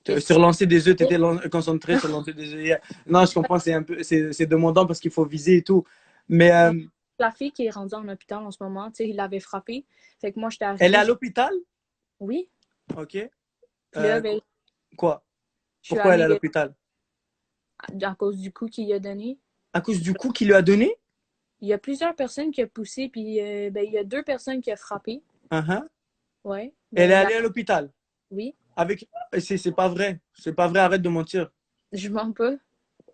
qu'est-ce Sur qu'il lancer des œufs, tu étais fait. concentré sur lancer des œufs. Non, je comprends, c'est un peu, c'est demandant parce qu'il faut viser et tout. Mais Non, la fille qui est rendue en hôpital en ce moment, tu sais, il l'avait frappée. Fait que moi, j'étais elle est arrivée, à l'hôpital? oui. Ok. Puis là, ben, Quoi? je suis Pourquoi elle est à allée l'hôpital? à cause du coup qu'il a donné. À cause du coup qu'il lui a donné? Il y a plusieurs personnes qui ont poussé, puis ben, il y a deux personnes qui ont frappé. Uh-huh. Ouais. Elle est Mais allée à l'hôpital. oui, Avec. C'est pas vrai. C'est pas vrai, arrête de mentir. je mens pas.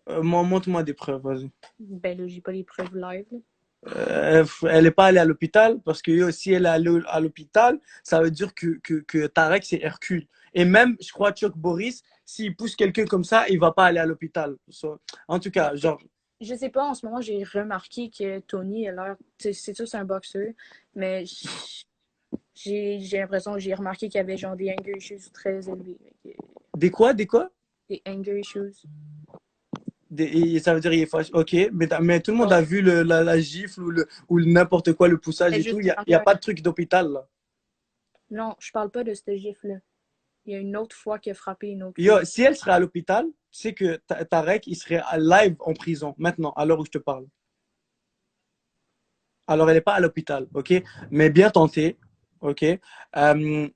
Montre-moi des preuves, vas-y. Ben là, j'ai pas les preuves live, là. Elle n'est pas allée à l'hôpital parce que si elle est allée à l'hôpital, ça veut dire que Tarek, c'est Hercule. Et même, je crois, Chuck Boris, s'il pousse quelqu'un comme ça, il va pas aller à l'hôpital. En tout cas, genre, Je sais pas, en ce moment, j'ai remarqué que Tony a l'air. C'est sûr, c'est un boxeur, mais j'ai l'impression que j'ai remarqué qu'il y avait genre des anger issues très élevés. des quoi, des quoi? Des anger issues. Ça veut dire il est fâché. Ok, mais tout le monde Bon, a vu la gifle ou n'importe quoi, le poussage c'est et juste tout. Il y a pas de truc d'hôpital, là. Non, je parle pas de ce gif-là. Il y a une autre fois qu'il a frappé une autre Yo, fille. si elle serait à l'hôpital, c'est que Tarek, il serait live en prison, maintenant, à l'heure où je te parle. Alors, elle n'est pas à l'hôpital, ok? Mais bien tenté, ok? Euh,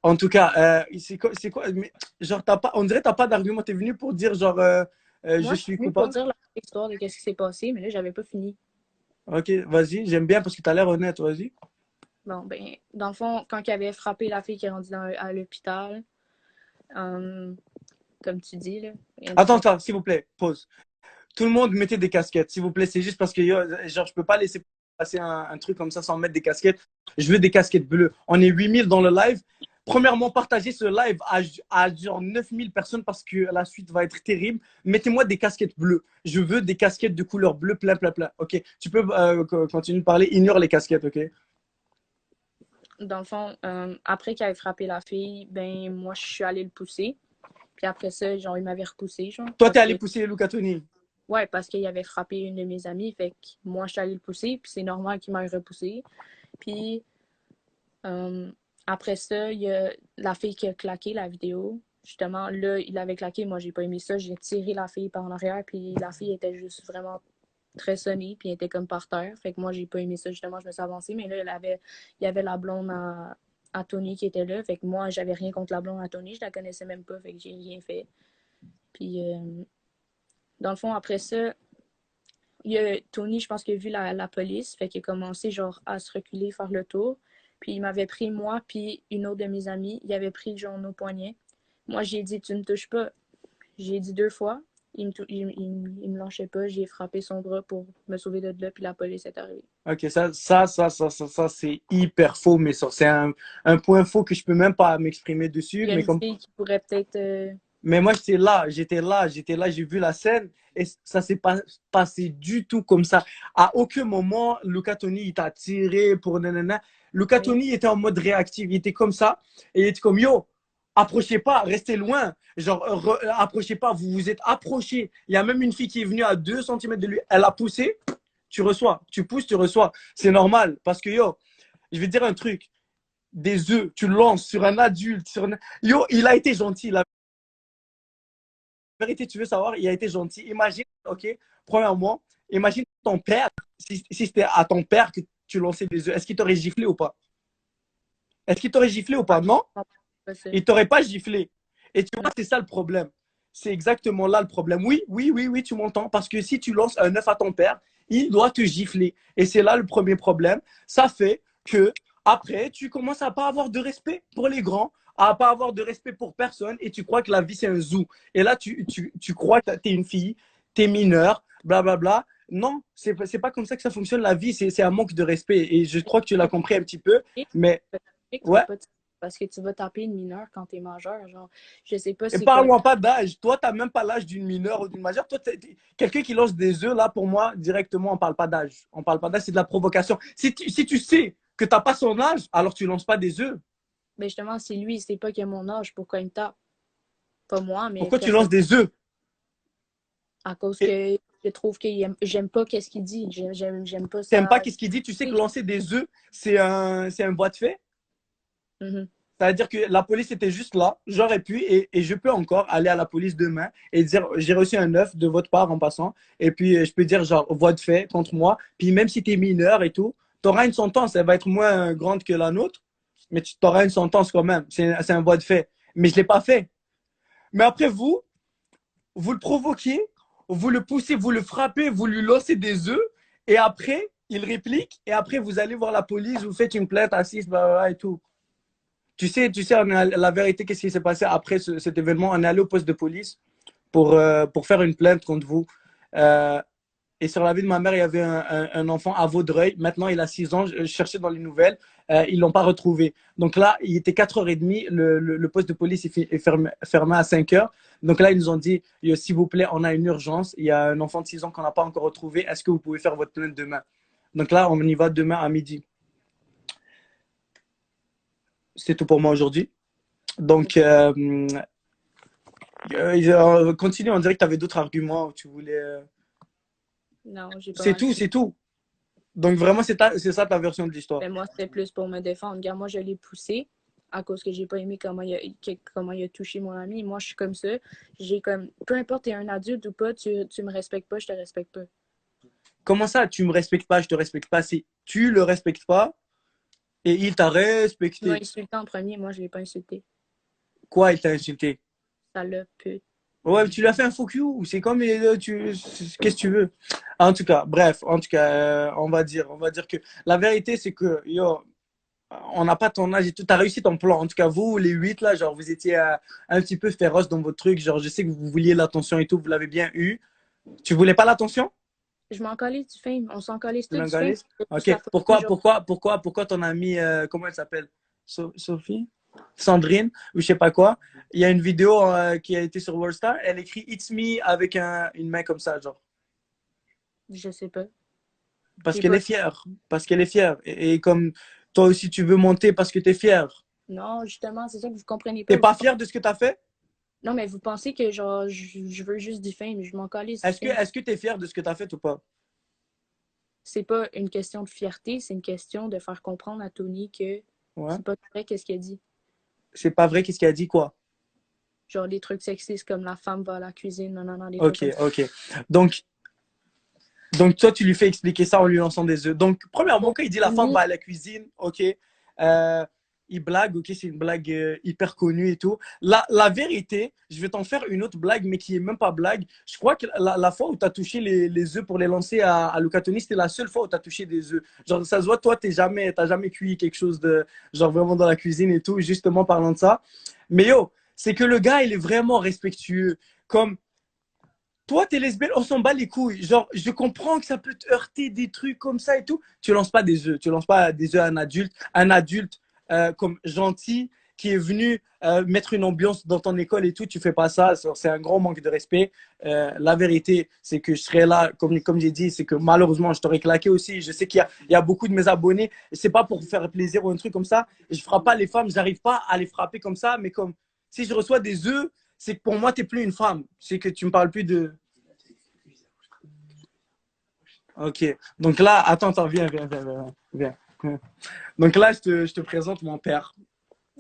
En tout cas, c'est quoi? Genre, on dirait que tu n'as pas d'argument. Tu es venu pour dire, genre, je Moi, je suis suis venue pour coupable. dire l'histoire de ce qui s'est passé, mais là, j'avais pas fini. Ok, vas-y, j'aime bien parce que tu as l'air honnête, vas-y. Bon, ben, dans le fond, quand il avait frappé la fille qui est rendue à l'hôpital, euh, comme tu dis, là, Attends, s'il vous plaît, pause. Tout le monde mettez des casquettes, s'il vous plaît. C'est juste parce que genre, je peux pas laisser passer un truc comme ça sans mettre des casquettes. Je veux des casquettes bleues. On est 8000 dans le live. Premièrement, partagez ce live à genre 9000 personnes parce que la suite va être terrible. Mettez-moi des casquettes bleues. Je veux des casquettes de couleur bleue, plein, plein, plein. Ok, tu peux continuer de parler. Ignore les casquettes, ok? dans le fond, après qu'il avait frappé la fille, ben, moi, je suis allée le pousser. Puis après ça, genre, il m'avait repoussé, genre. Toi, t'es allé pousser Luca Toni. Ouais, parce qu'il avait frappé une de mes amies. Fait que moi, je suis allée le pousser. Puis c'est normal qu'il m'ait repoussé. Puis euh, après ça, il y a la fille qui a claqué la vidéo. Justement, là, il avait claqué. Moi, j'ai pas aimé ça. J'ai tiré la fille par en arrière. Puis la fille était juste vraiment très sonnée. Puis elle était comme par terre. Fait que moi, j'ai pas aimé ça. Justement, je me suis avancée. Mais là, il y avait la blonde à Tony qui était là. Fait que moi, j'avais rien contre la blonde à Tony. Je la connaissais même pas. Fait que j'ai rien fait. Puis dans le fond, après ça, il y a Tony, je pense qu'il a vu la police, fait qu'il a commencé genre à se reculer, faire le tour. Puis il m'avait pris moi, puis une autre de mes amies, il avait pris genre nos poignets. Moi, j'ai dit, tu me touches pas. J'ai dit deux fois. Il me lâchait pas. J'ai frappé son bras pour me sauver de là, puis la police est arrivée. Ok, ça c'est hyper faux, mais ça, c'est un point faux que je peux même pas m'exprimer Il dessus. y a Mais une comme fille qui pourrait peut-être Mais moi, j'étais là, j'ai vu la scène et ça s'est pas passé du tout comme ça. À aucun moment, Luca Toni, il t'a tiré pour nanana. Luca Oui. Toni était en mode réactif, il était comme ça et il était comme yo, approchez pas, restez loin. Genre, approchez pas, vous vous êtes approchés. Il y a même une fille qui est venue à 2 centimètres de lui, elle a poussé, tu reçois. Tu pousses, tu reçois. C'est normal parce que yo, je vais te dire un truc. Des œufs, tu le lances sur un adulte. Yo, il a été gentil. La vérité, tu veux savoir, il a été gentil. Imagine, ok, premièrement, imagine ton père, si c'était à ton père que tu lançais des œufs, est-ce qu'il t'aurait giflé ou pas? Est-ce qu'il t'aurait giflé ou pas? Non, Pas ça. il t'aurait pas giflé. Et tu vois, Non. c'est ça le problème. C'est exactement là le problème. Oui, oui, oui, oui, tu m'entends. Parce que si tu lances un œuf à ton père, il doit te gifler. Et c'est là le premier problème. Ça fait que après, tu commences à pas avoir de respect pour les grands, à pas avoir de respect pour personne, et tu crois que la vie c'est un zoo. Et là, tu crois que tu es une fille, tu es mineure, blablabla. Non, c'est pas comme ça que ça fonctionne la vie. C'est un manque de respect. Et je crois que tu l'as compris un petit peu. Mais Tu ouais. vas pas parce que tu vas taper une mineure quand t'es majeur. Genre, je sais pas, Et c'est comme. parle-moi pas d'âge. Toi, tu n'as même pas l'âge d'une mineure ou d'une majeure. Toi, quelqu'un qui lance des œufs, là, pour moi, directement, on ne parle pas d'âge. On ne parle pas d'âge, c'est de la provocation. Si tu sais que tu n'as pas son âge, alors tu ne lances pas des œufs. Ben justement, si lui, il sait pas qu'il a mon âge, pourquoi il me tape? Pas moi, mais Pourquoi tu personne. lances des œufs? À cause Et que je trouve que j'aime pas qu'est-ce qu'il dit. J'aime pas tu n'aimes pas ça. qu'est-ce qu'il dit. Tu sais que Oui. lancer des œufs, c'est un voie de fait. Mhm. C'est-à-dire que la police était juste là. J'aurais pu et je peux encore aller à la police demain et dire j'ai reçu un œuf de votre part en passant. Et puis je peux dire genre voie de fait contre moi. Puis même si tu es mineur et tout, tu auras une sentence. Elle va être moins grande que la nôtre, mais tu auras une sentence quand même. C'est un voie de fait. Mais je ne l'ai pas fait. Mais après vous le provoquez, vous le poussez, vous le frappez, vous lui lancez des œufs. Et après, il réplique. Et après, vous allez voir la police, vous faites une plainte assise, et tout. Tu sais, la vérité, qu'est-ce qui s'est passé après cet événement? On est allé au poste de police pour faire une plainte contre vous. Euh, et sur la vie de ma mère, il y avait un enfant à Vaudreuil. Maintenant, il a 6 ans. Je cherchais dans les nouvelles. Ils ne l'ont pas retrouvé. Donc là, il était 4h30. Le poste de police est fermé à 5h. Donc là, ils nous ont dit, s'il vous plaît, on a une urgence. Il y a un enfant de 6 ans qu'on n'a pas encore retrouvé. Est-ce que vous pouvez faire votre plainte demain? Donc là, on y va demain à midi. C'est tout pour moi aujourd'hui. Donc, continue, on dirait que tu avais d'autres arguments où tu voulais. Non, j'ai pas C'est mal tout, fini. c'est tout. Donc, vraiment, c'est ça ta version de l'histoire. Mais moi, c'était plus pour me défendre. Regarde, moi, je l'ai poussé à cause que j'ai pas aimé comment il a touché mon ami. Moi, je suis comme ça. J'ai comme, peu importe, t'es un adulte ou pas, tu me respectes pas, je te respecte pas. Comment ça, tu me respectes pas, je te respecte pas? Si tu le respectes pas et il t'a Tu m'as respecté. insulté en premier, moi, je l'ai pas insulté. Quoi, il t'a insulté? Salope, pute. Ouais, tu lui as fait un fuck you. C'est comme, qu'est-ce que tu veux? En tout cas, bref, en tout cas, on va dire que la vérité, c'est que, yo, on n'a pas ton âge et tout. Tu as réussi ton plan. En tout cas, vous, les 8, là, genre, vous étiez un petit peu féroce dans votre truc. Genre, je sais que vous vouliez l'attention et tout. Vous l'avez bien eu. Tu voulais pas l'attention? Je m'en calais du fame. On s'en calait Tu tout l'as du fame. gagné? Ok. Pourquoi ton amie, comment elle s'appelle? Sophie? Sandrine? Ou je sais pas quoi. Il y a une vidéo qui a été sur Worldstar. Elle écrit It's me avec une main comme ça, genre. Je sais pas. Parce J'ai qu'elle pas. est fière. Parce qu'elle est fière. Et comme toi aussi, tu veux monter parce que tu es fière. Non, justement, c'est ça que vous comprenez T'es pas. pas fière de ce que tu as fait? Non, mais vous pensez que genre je veux juste du fame. Je m'en calais du fame. Est-ce que tu es fière de ce que tu as fait ou pas? C'est pas une question de fierté, c'est une question de faire comprendre à Tony que Ouais. c'est pas vrai qu'est-ce qu'il a dit. C'est pas vrai, qu'est-ce qu'elle a dit quoi? Genre des trucs sexistes comme la femme va à la cuisine, non, des trucs Ok, comme ça. ok. Donc, toi, tu lui fais expliquer ça en lui lançant des œufs. Donc, premièrement, quand il dit la femme Oui, va à la cuisine, ok, euh, il blague, ok, c'est une blague hyper connue et tout. La vérité, je vais t'en faire une autre blague, mais qui est même pas blague. Je crois que la fois où tu as touché les œufs pour les lancer à Luca Toni, c'était la seule fois où tu as touché des œufs. Genre, ça se voit, toi, t'as jamais cuit quelque chose de, genre, vraiment dans la cuisine et tout, justement parlant de ça. Mais yo, c'est que le gars, il est vraiment respectueux. Comme, toi, t'es lesbienne, on s'en bat les couilles. Genre, je comprends que ça peut te heurter des trucs comme ça et tout. Tu lances pas des œufs. Tu lances pas des œufs à un adulte. Un adulte comme gentil, qui est venu mettre une ambiance dans ton école et tout, tu fais pas ça. C'est un grand manque de respect. La vérité, c'est que je serais là, comme j'ai dit, c'est que malheureusement, je t'aurais claqué aussi. Je sais qu'il y a beaucoup de mes abonnés. C'est pas pour faire plaisir ou un truc comme ça. Je frappe pas les femmes, j'arrive pas à les frapper comme ça. Mais comme si je reçois des œufs, c'est que pour moi, t'es plus une femme. C'est que tu me parles plus de. Ok. Donc là, attends, viens. Donc là, je te présente mon père.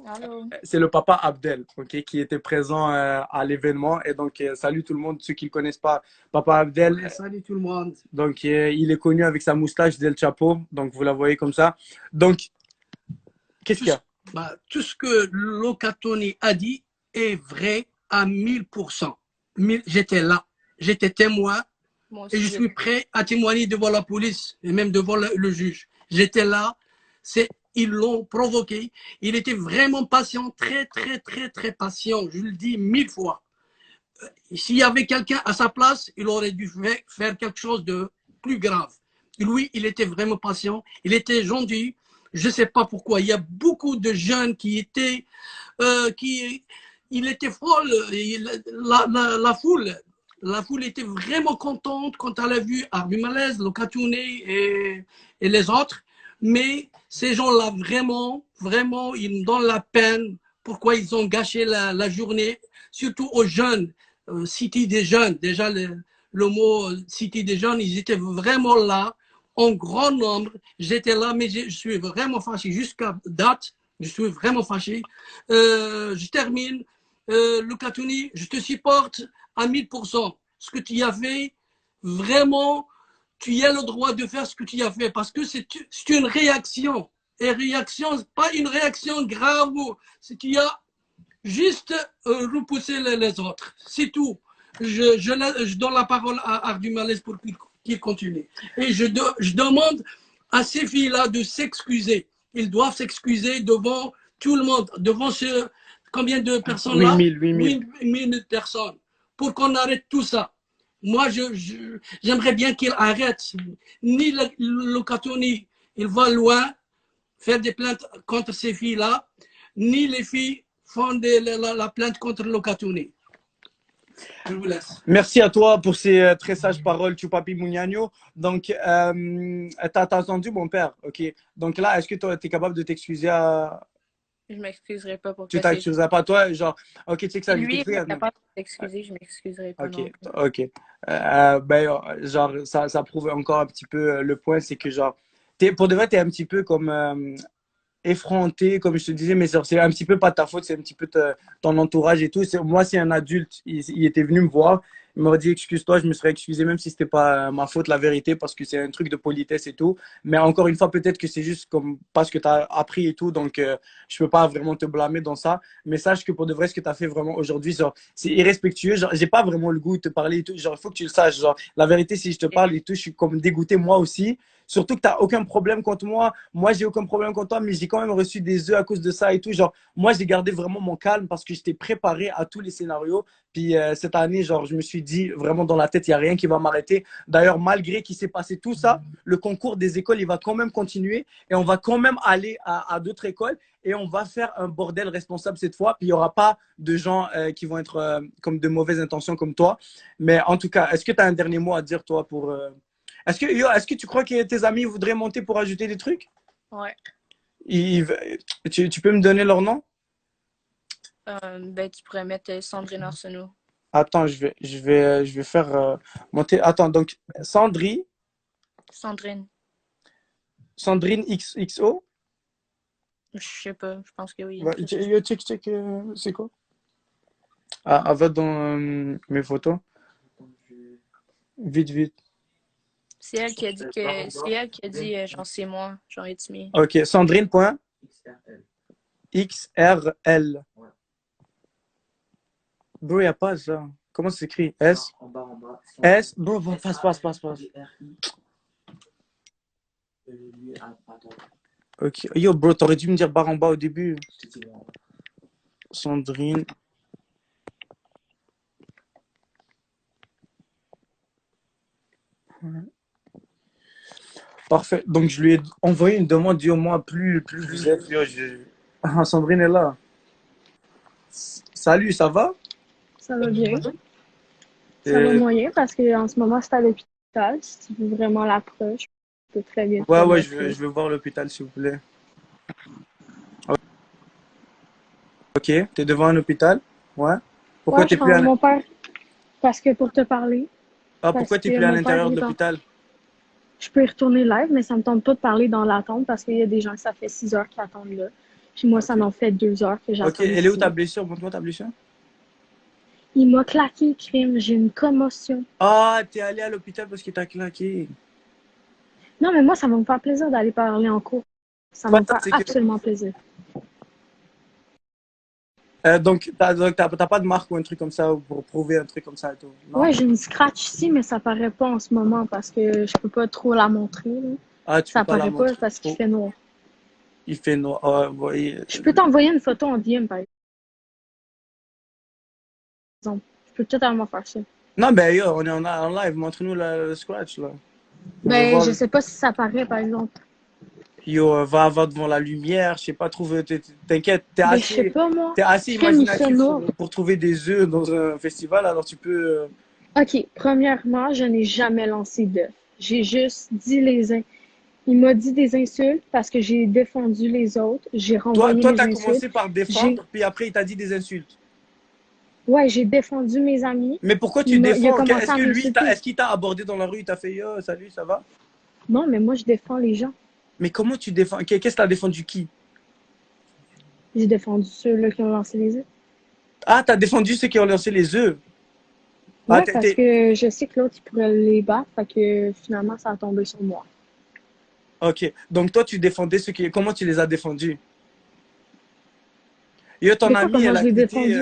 Allô. C'est le papa Abdel, ok, qui était présent à l'événement. Et donc, salut tout le monde, ceux qui ne le connaissent pas. Papa Abdel, Ouais, salut tout le monde. donc, il est connu avec sa moustache Del Chapo. Donc, vous la voyez comme ça. Donc, qu'est-ce qu'il y a? Tout ce que Locatoni a dit est vrai à 1000%. J'étais là, j'étais témoin Moi aussi, et je suis prêt à témoigner devant la police et même devant le juge. J'étais là, ils l'ont provoqué. Il était vraiment patient, très, très, très, très patient. Je le dis 1000 fois. S'il y avait quelqu'un à sa place, il aurait dû faire quelque chose de plus grave. Lui, il était vraiment patient, il était gentil. Je ne sais pas pourquoi. Il y a beaucoup de jeunes qui étaient, il était folle. La foule était vraiment contente quand elle a vu Arbi Malaise, Locatuni et les autres. Mais ces gens-là, vraiment, ils me donnent la peine. Pourquoi ils ont gâché la journée, surtout aux jeunes, City des jeunes. Déjà, le mot City des jeunes, ils étaient vraiment là, en grand nombre. J'étais là, mais je suis vraiment fâché. Jusqu'à date, je suis vraiment fâché. Je termine. Locatuni, je te supporte à 1000%. Ce que tu as fait, vraiment, tu as le droit de faire ce que tu as fait parce que c'est une réaction. Et réaction, pas une réaction grave. Tu as juste repoussé les autres. C'est tout. Je donne la parole à Ardu Malaise pour qu'il continue. Et je demande à ces filles-là de s'excuser. Ils doivent s'excuser devant tout le monde, devant combien de personnes là? 8 000 personnes. Pour qu'on arrête tout ça. Moi, j'aimerais bien qu'il arrête. Ni Locatoni, il va loin faire des plaintes contre ces filles-là, ni les filles font la plainte contre Locatoni. Je vous laisse. Merci à toi pour ces très sages paroles, Chupapi Mugnagno. Donc, t'as entendu mon père, ok? Donc là, est-ce que tu es capable de t'excuser à. Je m'excuserai pas pour Tu ça. t'excuseras pas toi, genre, ok, tu sais que ça Lui, il est hein, capable de s'excuser, je m'excuserai pas. ok, Non plus. ok. Genre, ça prouve encore un petit peu le point, c'est que, genre, pour de vrai, tu es un petit peu comme effronté, comme je te disais, mais c'est un petit peu pas ta faute, c'est un petit peu ton entourage et tout. Moi, c'est un adulte, il était venu me voir, il m'aurait dit excuse-toi, je me serais excusé, même si c'était pas ma faute, la vérité, parce que c'est un truc de politesse et tout. Mais encore une fois, peut-être que c'est juste comme parce que tu as appris et tout, donc je peux pas vraiment te blâmer dans ça. Mais sache que pour de vrai, ce que tu as fait vraiment aujourd'hui, genre, c'est irrespectueux. Genre, j'ai pas vraiment le goût de te parler et tout. Genre, il faut que tu le saches. Genre, la vérité, si je te parle et tout, je suis comme dégoûté moi aussi. Surtout que tu n'as aucun problème contre moi. Moi, j'ai aucun problème contre toi, mais j'ai quand même reçu des œufs à cause de ça et tout. Genre, moi, j'ai gardé vraiment mon calme parce que j'étais préparé à tous les scénarios. Puis cette année, genre, je me suis dit vraiment dans la tête, il n'y a rien qui va m'arrêter. D'ailleurs, malgré qu'il s'est passé tout ça, le concours des écoles, il va quand même continuer et on va quand même aller à d'autres écoles et on va faire un bordel responsable cette fois. Puis il n'y aura pas de gens qui vont être comme de mauvaises intentions comme toi. Mais en tout cas, est-ce que tu as un dernier mot à dire, toi, pour. Est-ce que tu crois que tes amis voudraient monter pour ajouter des trucs? Ouais. Tu peux me donner leur nom? Ben, tu pourrais mettre Sandrine Arsenault. Attends, je vais faire monter. Attends, donc Sandrine XXO? Je sais pas, je pense que oui. Check, c'est quoi? Ah, va dans mes photos. Vite. C'est elle qui a dit genre c'est moi, genre it's me. Ok, Sandrine.xrl. Ouais. Bro, il n'y a pas ça. Comment ça s'écrit? S? En bas. S? Bro, passe. Ok. Yo, bro, t'aurais dû me dire barre en bas au début. Sandrine. Parfait. Donc, je lui ai envoyé une demande, dit au moins plus vous êtes. Yo, Sandrine est là. Salut, ça va? Ça va bien. Ça va Euh, moyen parce qu'en ce moment, c'est à l'hôpital. Si tu veux vraiment l'approche, je peux très bien te ouais, le ouais, montrer. je veux voir l'hôpital, s'il vous plaît. Ok, t'es devant un hôpital? Ouais. Pourquoi Ouais, t'es plus à... mon père, parce que pour te parler, Ah, parce pourquoi t'es que plus à mon père, l'intérieur de l'hôpital? je peux y retourner live, mais ça me tente pas de parler dans l'attente parce qu'il y a des gens, ça fait 6 heures qui attendent là. Puis moi, ça Ok. m'en fait 2 heures que Ok, j'attends elle est où ta ici. blessure? Montre-moi ta blessure. Il m'a claqué, crime. J'ai une commotion. Ah, t'es allé à l'hôpital parce qu'il t'a claqué. Non, mais moi, ça va me faire plaisir d'aller parler en cours. Ça va Toi, me faire c'est que... absolument plaisir. T'as pas de marque ou un truc comme ça pour prouver un truc comme ça et tout, non? Ouais, j'ai une scratch ici, mais ça paraît pas en ce moment parce que je peux pas trop la montrer, là. Ah, tu peux Ça pas la paraît pas montrer parce qu'il trop. fait noir. Il fait noir. Ah, ouais, Je peux t'envoyer une photo en DM, par exemple. Je peux totalement faire ça. Non, ben yo, on est en live. Montre-nous le scratch, là. On veut Ben, voir je le... sais pas si ça paraît, par exemple. Yo, va devant la lumière. Je sais pas, trouve... T'inquiète, Ben, je sais pas, moi. t'es assez Crème, il fait imaginatif noir. pour trouver des œufs dans un festival. Alors tu peux... Ok, premièrement, je n'ai jamais lancé d'œuf. J'ai juste dit il m'a dit des insultes parce que j'ai défendu les autres. J'ai renvoyé Toi, les t'as insultes. commencé par J'ai, défendre, puis après, il t'a dit des insultes. ouais, j'ai défendu mes amis. Mais pourquoi tu Il a défends? commencé Est-ce à que lui, m'insulter. est-ce qu'il t'a abordé dans la rue, il t'a fait yo, salut, ça va? Non, mais moi, je défends les gens. Mais comment tu défends? Qu'est-ce que t'as défendu qui? J'ai défendu ceux-là qui ont lancé les œufs. Ah, t'as défendu ceux qui ont lancé les œufs. Ah, Ouais, parce que je sais que l'autre, il pourrait les battre. Fait que finalement, ça a tombé sur moi. ok. Donc toi, tu défendais ceux qui... Comment tu les as défendus? Yo, De quoi, comment je l'ai défendu?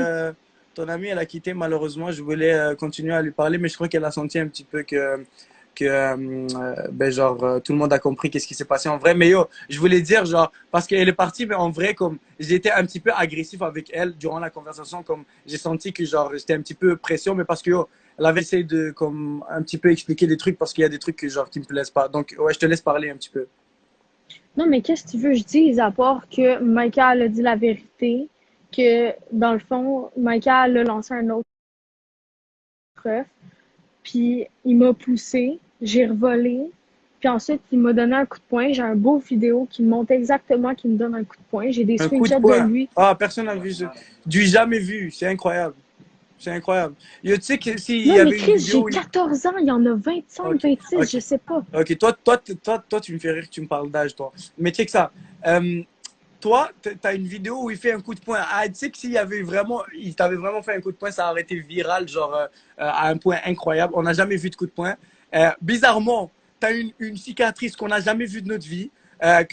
ton amie, elle a quitté malheureusement. Je voulais continuer à lui parler, mais je crois qu'elle a senti un petit peu tout le monde a compris qu'est-ce qui s'est passé en vrai. Mais yo, je voulais dire, genre, parce qu'elle est partie, mais en vrai, comme, j'étais un petit peu agressif avec elle durant la conversation, comme, j'ai senti que, genre, j'étais un petit peu pression, mais parce que, yo, elle avait essayé de, comme, un petit peu expliquer des trucs parce qu'il y a des trucs, genre, qui me plaisent pas. Donc, ouais, je te laisse parler un petit peu. Non, mais qu'est-ce que tu veux que je dise à part que Michael a dit la vérité, que dans le fond, Michael a lancé un autre œuf, puis il m'a poussé, j'ai revolé, puis ensuite il m'a donné un coup de poing. J'ai un beau vidéo qui me montre exactement qu'il me donne un coup de poing. J'ai des Un coup de screenshots de poing. lui. Ah, personne n'a vu ça. Du jamais vu. C'est incroyable. C'est incroyable. Yo, tu sais que s'il y Non, mais avait une Chris, j'ai vidéo. 14 ans, il y en a 25, Ok, 26, ok. je sais pas. Ok, toi, tu me fais rire que tu me parles d'âge, toi. Mais check ça. Toi, tu as une vidéo où il fait un coup de poing. Ah, tu sais que s'il y avait vraiment, il t'avait vraiment fait un coup de poing, ça aurait été viral, genre à un point incroyable. On n'a jamais vu de coup de poing. Bizarrement, tu as une cicatrice qu'on n'a jamais vue de notre vie. Voilà,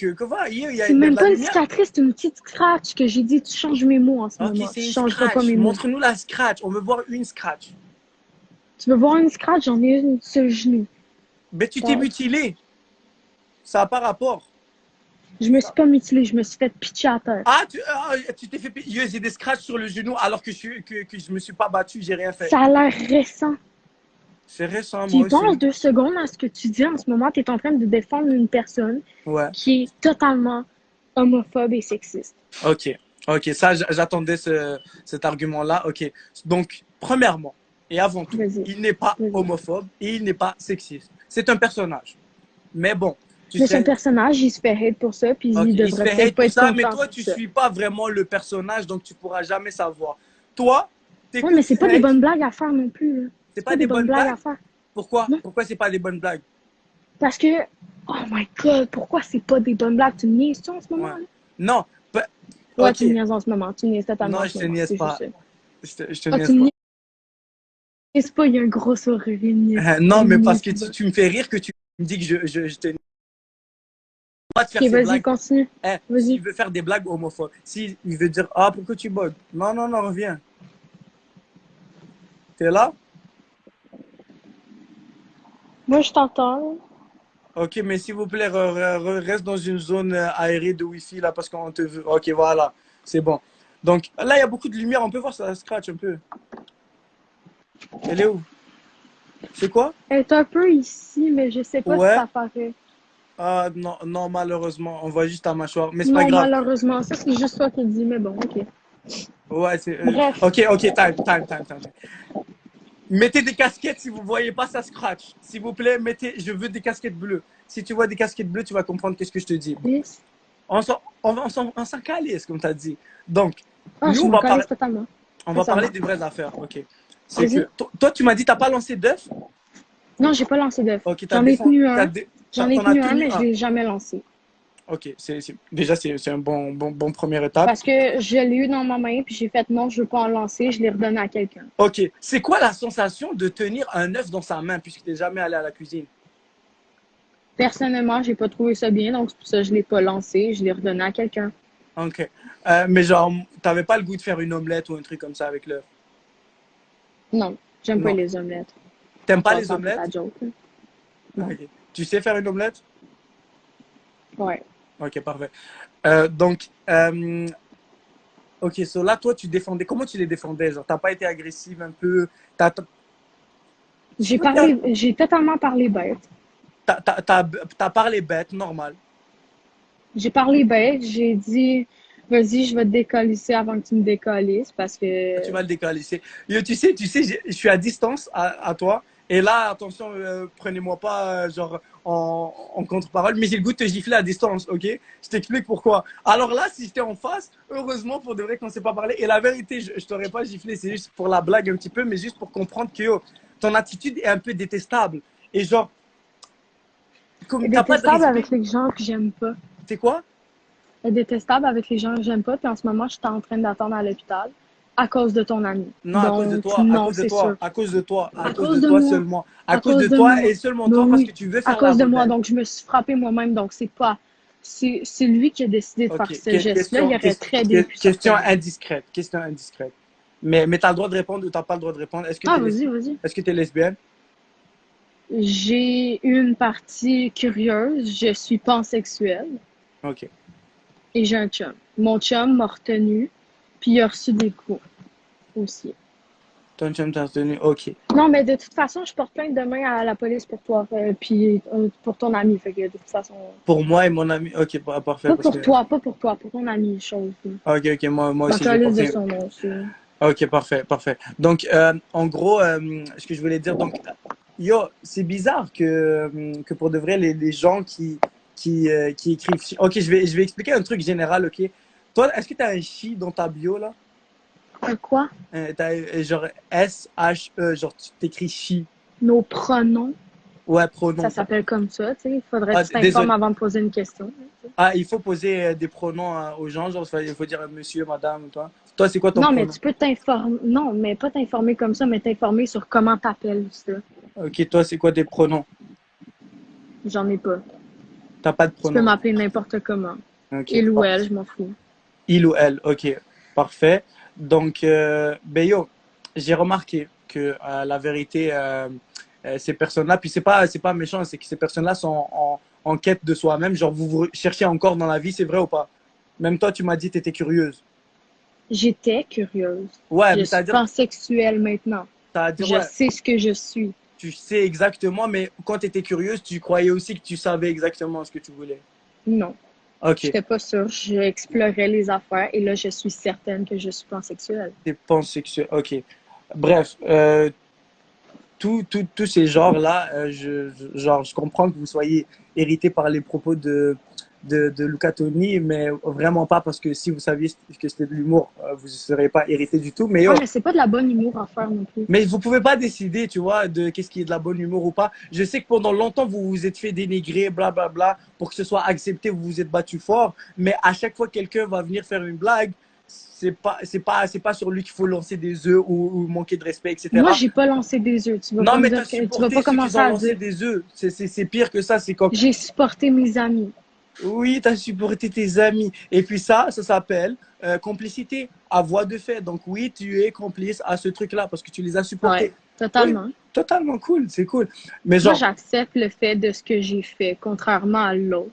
C'est il y a de même la pas une lumière. cicatrice, c'est une petite scratch que j'ai dit, tu changes mes mots en ce Ok, moment. c'est Tu une changeras pas scratch. mes mots. Montre-nous la scratch. On veut voir une scratch. Tu veux voir une scratch? J'en ai une sur le genou. Mais tu t'es mutilé. Ça n'a pas rapport. Je me suis pas mutilée, je me suis fait pitcher à terre. Tu t'es fait. J'ai des scratchs sur le genou alors que je me suis pas battu, j'ai rien fait. Ça a l'air récent. C'est récent, Tu moi aussi. penses 2 secondes à ce que tu dis en ce moment, tu es en train de défendre une personne Ouais. qui est totalement homophobe et sexiste. Ok, ok, ça, j'attendais cet argument-là. Ok, donc, premièrement et avant tout, il n'est pas homophobe et il n'est pas sexiste. C'est un personnage. Mais bon, mais c'est un personnage, il se fait hate pour ça, puis il devrait peut-être pas être content. Mais toi, tu suis pas vraiment le personnage, donc tu pourras jamais savoir. Toi, ouais, mais c'est pas des bonnes blagues à faire non plus. Là. C'est pas des bonnes blagues à faire. Pourquoi? Non. Pourquoi c'est pas des bonnes blagues? Parce que, oh my god, pourquoi c'est pas des bonnes blagues? Tu me niaises en ce moment? Ouais. Non. Ouais, tu me niaises en ce moment. Tu me niaises totalement. Non, je te niaise pas. Je te niaise tu me niaises pas, il y a un gros sourire. Non, mais parce que tu me fais rire que tu me dis que je te niaise. Ok, vas-y, continue. S'il veut faire des blagues homophobes, s'il veut dire ah, pourquoi tu bugs? Non, reviens. T'es là? Moi, je t'entends. Ok, mais s'il vous plaît, reste dans une zone aérée de Wi-Fi là parce qu'on te veut. Ok, voilà, c'est bon. Donc là, il y a beaucoup de lumière, on peut voir ça scratch un peu. Elle est où? C'est quoi? Elle est un peu ici, mais je sais pas si ça paraît. Ah non, malheureusement, on voit juste ta mâchoire. Mais c'est pas grave. Non, malheureusement, ça c'est juste toi qui le dis, mais bon, ok. Ouais, c'est. Bref. Ok, time. Mettez des casquettes si vous voyez pas ça scratch. S'il vous plaît, je veux des casquettes bleues. Si tu vois des casquettes bleues, tu vas comprendre qu'est-ce que je te dis. Yes. On s'en calisse, comme tu as dit. Donc, Ah, nous, je m'en calisse totalement. on va Ça parler va. des vraies affaires. Ok. C'est Vas-y. que toi, tu m'as dit, t'as pas lancé d'œuf. Non, j'ai pas lancé d'œuf. Ok, J'en ai tenu t'as un. J'en ai t'en as tenu un, tenu mais je un. l'ai jamais lancé. Ok, déjà, c'est un bon première étape. Parce que je l'ai eu dans ma main, puis j'ai fait non, je veux pas en lancer, je l'ai redonné à quelqu'un. Ok, c'est quoi la sensation de tenir un œuf dans sa main puisque tu n'es jamais allé à la cuisine? Personnellement, j'ai pas trouvé ça bien, donc c'est pour ça que je l'ai pas lancé, je l'ai redonné à quelqu'un. Ok. Mais genre, t'avais pas le goût de faire une omelette ou un truc comme ça avec l'œuf? Non, j'aime pas Non. les omelettes. T'aimes pas Ça, les c'est un peu omelettes? ta joke, là. Non. Ok. Tu sais faire une omelette? Ouais. Ok, parfait. Donc, ok, so là, toi, tu défendais. Comment tu les défendais? Genre, t'as pas été agressive un peu? J'ai totalement parlé bête. T'as parlé bête, normal. J'ai parlé bête, j'ai dit, vas-y, je vais te décalisser avant que tu me décalisses parce Tu que. vas le décalisser. Yo, tu sais, je suis à distance à toi. Et là, attention, prenez-moi pas genre en contre-parole, mais j'ai le goût de te gifler à distance, ok? Je t'explique pourquoi. Alors là, si j'étais en face, heureusement pour de vrai qu'on ne s'est pas parlé. Et la vérité, je t'aurais pas giflé, c'est juste pour la blague un petit peu, mais juste pour comprendre que yo, ton attitude est un peu détestable. Et genre, comme Elle est t'as pas de détestable respect, avec les gens que j'aime pas. c'est quoi? Elle est détestable avec les gens que j'aime pas, puis en ce moment, je suis en train d'attendre à l'hôpital à cause de ton ami. Non, à cause de Donc, toi, à non, cause de c'est sûr. toi, à cause de toi, à À cause de cause de toi moi. seulement. À À cause de cause de toi moi. et seulement Ben toi parce que oui, tu veux à faire la cause de moi. rebelle. Donc, je me suis frappée moi-même. Donc, c'est pas. C'est lui qui a décidé de Ok, faire ce geste-là. Il aurait très bien pu question sortir. indiscrète, question indiscrète. Mais tu as le droit de répondre ou tu n'as pas le droit de répondre. Ah, vas-y, vas-y. Est-ce que tu es lesbienne? J'ai une partie curieuse. Je suis pansexuelle Ok. et j'ai un chum. Mon chum m'a retenu, puis il a reçu des coups aussi. Ton chum t'a retenu, ok. Non, mais de toute façon, je porte plainte demain à la police pour toi, puis pour ton ami. Fait que de toute façon. Pour moi et mon ami, ok, parfait. Pas Parce pour que... toi, pas pour toi, pour ton ami, chose. Ok, moi Ma aussi j'ai police de porté. son nom aussi. Ok, parfait. Donc, en gros, ce que je voulais dire, donc, yo, c'est bizarre que pour de vrai, les gens qui écrivent. Ok, je vais expliquer un truc général, ok? Toi, est-ce que tu as un chi dans ta bio là? Un quoi? T'as genre S-H-E, genre tu t'écris chi. Nos pronoms, Ouais, pronom. ça s'appelle comme ça, tu sais. Il faudrait Ah, que tu t'informes désolé. avant de poser une question. Ah, il faut poser des pronoms aux gens, genre il faut dire monsieur, madame, toi. Toi, c'est quoi ton Non, mais pronom? tu peux t'informer. Non, mais pas t'informer comme ça, mais t'informer sur comment t'appelles ça. Ok, toi, c'est quoi tes pronoms? J'en ai pas. T'as pas de Tu peux pronom. m'appeler n'importe comment. Ok. Il ou elle, je m'en fous. Il ou elle, ok, parfait. Donc, ben yo, j'ai remarqué que la vérité, ces personnes-là, puis c'est pas méchant, c'est que ces personnes-là sont en quête de soi-même. Genre, vous cherchez encore dans la vie, c'est vrai ou pas? Même toi, tu m'as dit que tu étais curieuse. J'étais curieuse. Ouais, Je mais suis pansexuelle maintenant. c'est-à-dire, Je ouais, sais ce que je suis. tu sais exactement, mais quand tu étais curieuse, tu croyais aussi que tu savais exactement ce que tu voulais. Non, Ok, j'étais pas sûre. J'explorais les affaires et là, je suis certaine que je suis pansexuelle. t'es pansexuel, ok. Bref, tous ces genres-là, genre, je comprends que vous soyez hérité par les propos de Luca Toni, mais vraiment pas parce que si vous saviez que c'était de l'humour, vous ne seriez pas hérité du tout. Mais Ah, yo, mais c'est pas de la bonne humour à faire non plus. mais vous pouvez pas décider, tu vois, de qu'est-ce qui est de la bonne humour ou pas. Je sais que pendant longtemps, vous vous êtes fait dénigrer, blablabla, pour que ce soit accepté, vous vous êtes battu fort. Mais à chaque fois que quelqu'un va venir faire une blague, c'est pas sur lui qu'il faut lancer des œufs ou manquer de respect, Moi, etc. j'ai pas lancé des œufs. Tu vas Non, pas me mais dire t'as que tu vas supporté pas ceux qui commencer ont à lancé dire. des œufs. C'est pire que ça. C'est comme, J'ai supporté mes amis. oui, t'as supporté tes amis. Et puis ça s'appelle complicité à voix de fait. Donc oui, tu es complice à ce truc-là parce que tu les as Ouais, supportés. Oui, totalement. totalement cool, c'est cool. Mais Moi, genre, j'accepte le fait de ce que j'ai fait, contrairement à l'autre.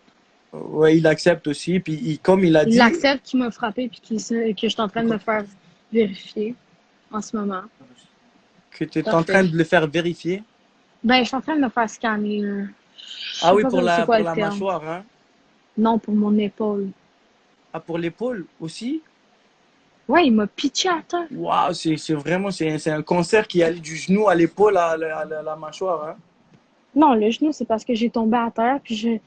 ouais, il accepte aussi. Puis comme il a Il dit, accepte qu'il m'a frappé et que je suis en train de me faire vérifier en ce moment. que tu es en Parfait. train de le faire vérifier. Ben, je suis en train de me faire scanner. Je Ah sais oui, pas c'est quoi pour le la terme. mâchoire, hein. Non, pour mon épaule. Ah, pour l'épaule aussi. Ouais, il m'a pitché à terre. Waouh, c'est vraiment, c'est un cancer qui allait du genou à l'épaule à la mâchoire, hein. Non, le genou, c'est parce que j'ai tombé à terre, puis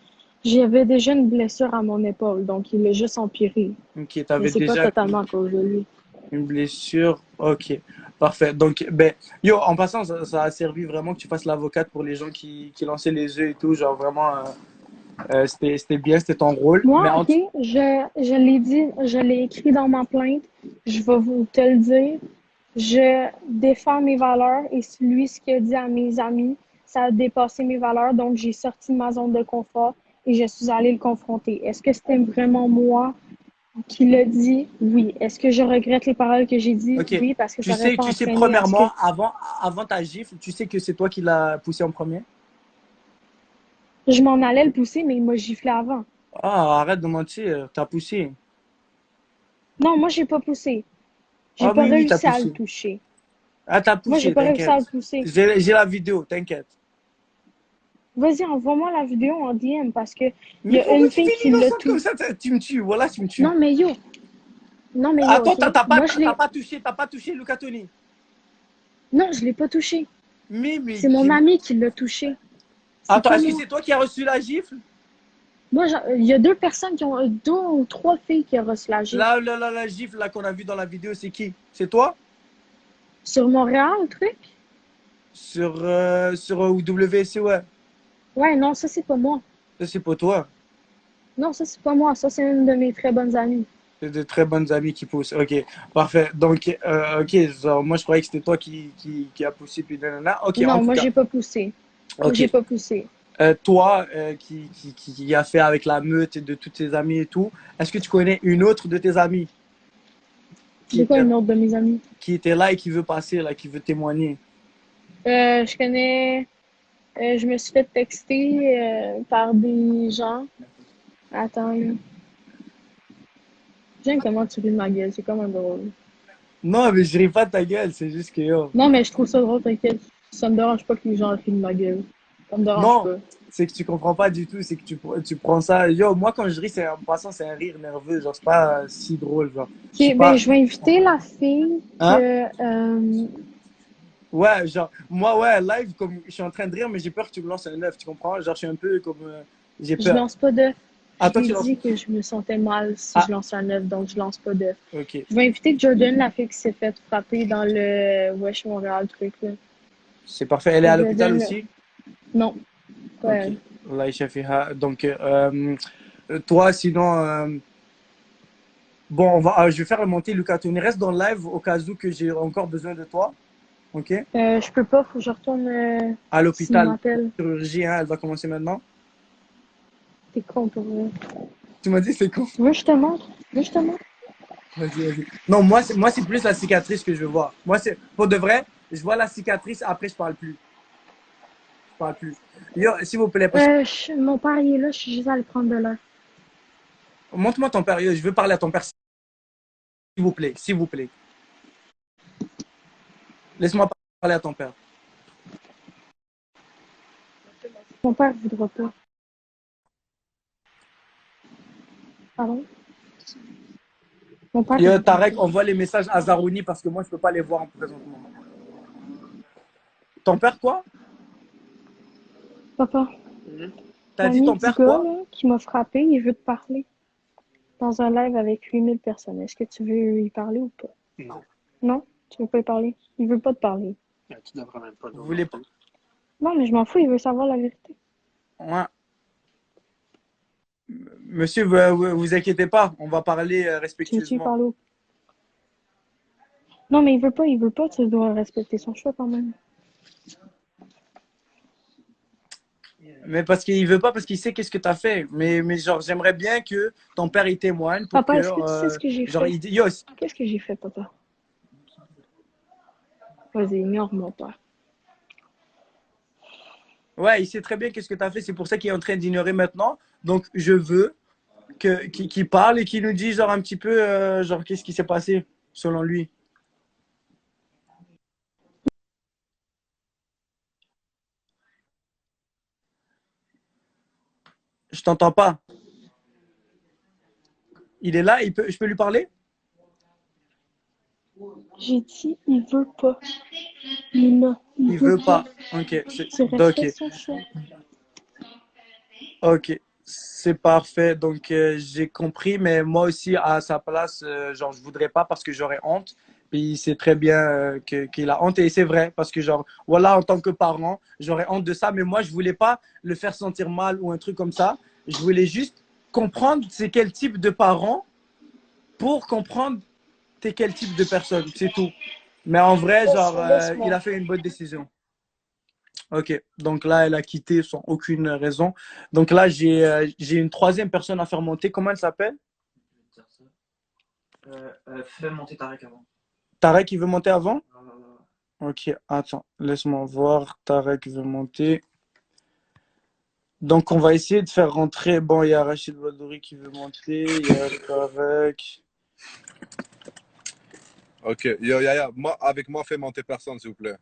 j'avais déjà une blessure à mon épaule, donc il a juste empiré. Ok, Mais t'avais c'est pas déjà totalement à cause de lui. une blessure. Ok, parfait. Donc, ben, yo, en passant, ça a servi vraiment que tu fasses l'avocate pour les gens qui lançaient les œufs et tout. Genre, vraiment, c'était bien, c'était ton rôle. Moi, Mais OK, je l'ai dit, je l'ai écrit dans ma plainte, je vais vous te le dire. Je défends mes valeurs et lui, ce qu'il a dit à mes amis, ça a dépassé mes valeurs, donc j'ai sorti de ma zone de confort et je suis allée le confronter. Est-ce que c'était vraiment moi qui l'a dit? Oui. Est-ce que je regrette les paroles que j'ai dites? ok, Oui, parce que ça aurait pas tu sais, entraîné à ce que... premièrement, avant ta gifle, tu sais que c'est toi qui l'as poussé en premier? Je m'en allais le pousser, mais il m'a giflé avant. Ah, arrête de mentir, t'as poussé. Non, moi, j'ai pas poussé. J'ai Ah pas oui, oui, t'as réussi à le poussé. toucher. Ah, t'as Moi, j'ai poussé, pas réussi à t'inquiète. le pousser. J'ai la vidéo, t'inquiète. Vas-y, envoie-moi la vidéo en DM parce que il y Mais a pourquoi une tu fille fais qui l'a l'innocente comme tout. ça? Tu me tues, voilà, tu me tues. Non, mais yo. Non, mais yo, Attends, OK? Moi, je l'ai. t'as pas touché Luca Toni. Non, je l'ai pas touché. Mais C'est mon ami qui l'a touché. C'est attends, pas est-ce que moi. c'est toi qui as reçu la gifle? Moi, il y a deux personnes qui ont. Deux ou trois filles qui ont reçu la gifle. La gifle là qu'on a vu dans la vidéo, c'est qui? C'est toi? Sur Montréal, le truc? Sur WC, ouais. Ouais, non, ça, c'est pas moi. Ça, c'est pas toi. Non, ça, c'est pas moi. Ça, c'est une de mes très bonnes amies. C'est de très bonnes amies qui poussent. Ok, parfait. Donc, ok, genre, moi je croyais que c'était toi qui a poussé, puis nanana. Ok, en Non, tout moi, cas. j'ai pas poussé. Moi, Ok. j'ai pas poussé. Toi, qui a fait avec la meute et de tous tes amis et tout, est-ce que tu connais une autre de tes amis qui De quoi était, une autre de mes amies? qui était là et qui veut passer, là, qui veut témoigner? Je connais. Je me suis fait texter par des gens. Attends, là. J'aime comment tu ris de ma gueule, c'est comme un drôle. Non, mais je ris pas de ta gueule, c'est juste que yo. Non, mais je trouve ça drôle, t'inquiète. Ça me dérange pas que les gens rient de ma gueule. Ça me dérange Non, pas. c'est que tu comprends pas du tout, c'est que tu prends ça. Yo, moi quand je ris, c'est en passant, c'est un rire nerveux, genre c'est pas si drôle, genre. Je suis Ok, ben pas. je vais inviter la fille Hein? que. Ouais, genre, moi, ouais, live, comme je suis en train de rire, mais j'ai peur que tu me lances un œuf, tu comprends? Genre, je suis un peu comme. J'ai Je peur. lance pas d'œuf. Ah, Je toi, lui ai tu lances. dit que je me sentais mal si Ah, je lançais un œuf, donc je lance pas d'œuf. ok. Je vais inviter Jordan, la fille qui s'est faite frapper dans le Wesh Montréal, truc là. C'est parfait. Elle est à l'hôpital Jordan, aussi? non, pas Ok. elle. Laïcha Fiha. Donc, toi, sinon, bon, je vais faire monter Lucas Tony. Reste dans le live au cas où que j'ai encore besoin de toi. Ok? Je peux pas, faut que je retourne À s'il l'hôpital, m'appelle. chirurgie, hein, elle va commencer maintenant. T'es con pour vrai. Tu m'as dit, c'est con. Tu veux que je te montre? Tu veux que je te montre? Vas-y, vas-y. Non, moi, c'est plus la cicatrice que je veux voir. Moi, c'est, pour de vrai, je vois la cicatrice, après, je parle plus. Je parle plus. Yo, s'il vous plaît, Mon père il est là, je suis juste allée prendre de l'air. montre-moi ton père. Yo, je veux parler à ton père, s'il vous plaît, s'il vous plaît. Laisse-moi parler à ton père. Mon père voudra pas. Pardon? Mon père Yo, voudra Tarek, pas. envoie les messages à Zarouni parce que moi, je peux pas les voir en présentement. Ton père, quoi? Papa, T'as dit l'ami ton du père, gars quoi? là, qui m'a frappé, il veut te parler. Dans un live avec 8000 personnes. Est-ce que tu veux y parler ou pas? Non. Non? Tu veux pas y parler? Il veut pas te parler. Tu devrais même pas le Vous non voulez pas? plus. Non, mais je m'en fous, il veut savoir la vérité. Ouais. Monsieur, vous inquiétez pas, on va parler Tu veux-tu y respectueusement. parler ou pas? Non, mais il veut pas, tu dois respecter son choix quand même. Mais parce qu'il veut pas, parce qu'il sait qu'est-ce que t'as fait. Mais genre, j'aimerais bien que ton père y témoigne pour que, Papa, est-ce que tu sais ce que j'ai genre, fait? il dit, yo, Qu'est-ce que j'ai fait, papa? Vas-y, ignore mon père. ouais, il sait très bien qu'est-ce que t'as fait. C'est pour ça qu'il est en train d'ignorer maintenant. Donc, je veux qu'il parle et qu'il nous dise, genre, un petit peu, genre, qu'est-ce qui s'est passé, selon lui. Je t'entends pas. Il est là, je peux lui parler? J'ai dit, il veut pas. Non, Il veut pas. Ok, ok. son choix. Ok, c'est parfait. Donc, j'ai compris, mais moi aussi, à sa place, genre, je voudrais pas parce que j'aurais honte. Puis c'est très bien qu'il a honte et c'est vrai parce que, genre, voilà, en tant que parent, j'aurais honte de ça, mais moi, je voulais pas le faire sentir mal ou un truc comme ça. Je voulais juste comprendre c'est quel type de parent pour comprendre t'es quel type de personne, c'est tout. Mais en vrai, genre, il a fait une bonne décision. Ok, donc là, elle a quitté sans aucune raison. Donc là, j'ai une troisième personne à faire monter. Comment elle s'appelle? Fais monter Tarek avant. Tarek, il veut monter avant? Euh, Ok, attends, laisse-moi voir. Tarek veut monter. Donc, on va essayer de faire rentrer. Bon, il y a Rachid Badouri qui veut monter. Il y a Tarek. Ok, yo, moi, avec moi, fais monter personne, s'il vous plaît.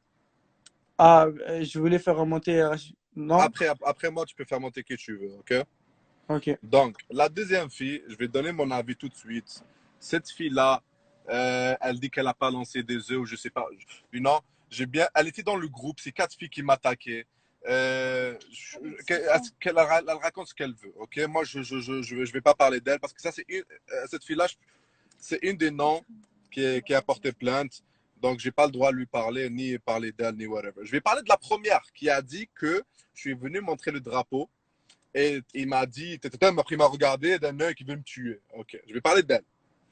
Ah, je voulais faire remonter Rachid. Non? Après moi, tu peux faire monter qui tu veux, ok? Ok. Donc, la deuxième fille, je vais donner mon avis tout de suite. Cette fille-là, elle dit qu'elle n'a pas lancé des œufs ou je sais pas. Non, elle était dans le groupe, c'est 4 filles qui m'attaquaient. Elle raconte ce qu'elle veut, ok? Moi, je vais pas parler d'elle parce que ça, cette fille-là, c'est une des noms qui a porté plainte. Donc, j'ai pas le droit de lui parler, ni parler d'elle, ni whatever. Je vais parler de la première qui a dit que je suis venu montrer le drapeau et il m'a dit, il m'a regardé d'un œil qui veut me tuer. Ok, je vais parler d'elle.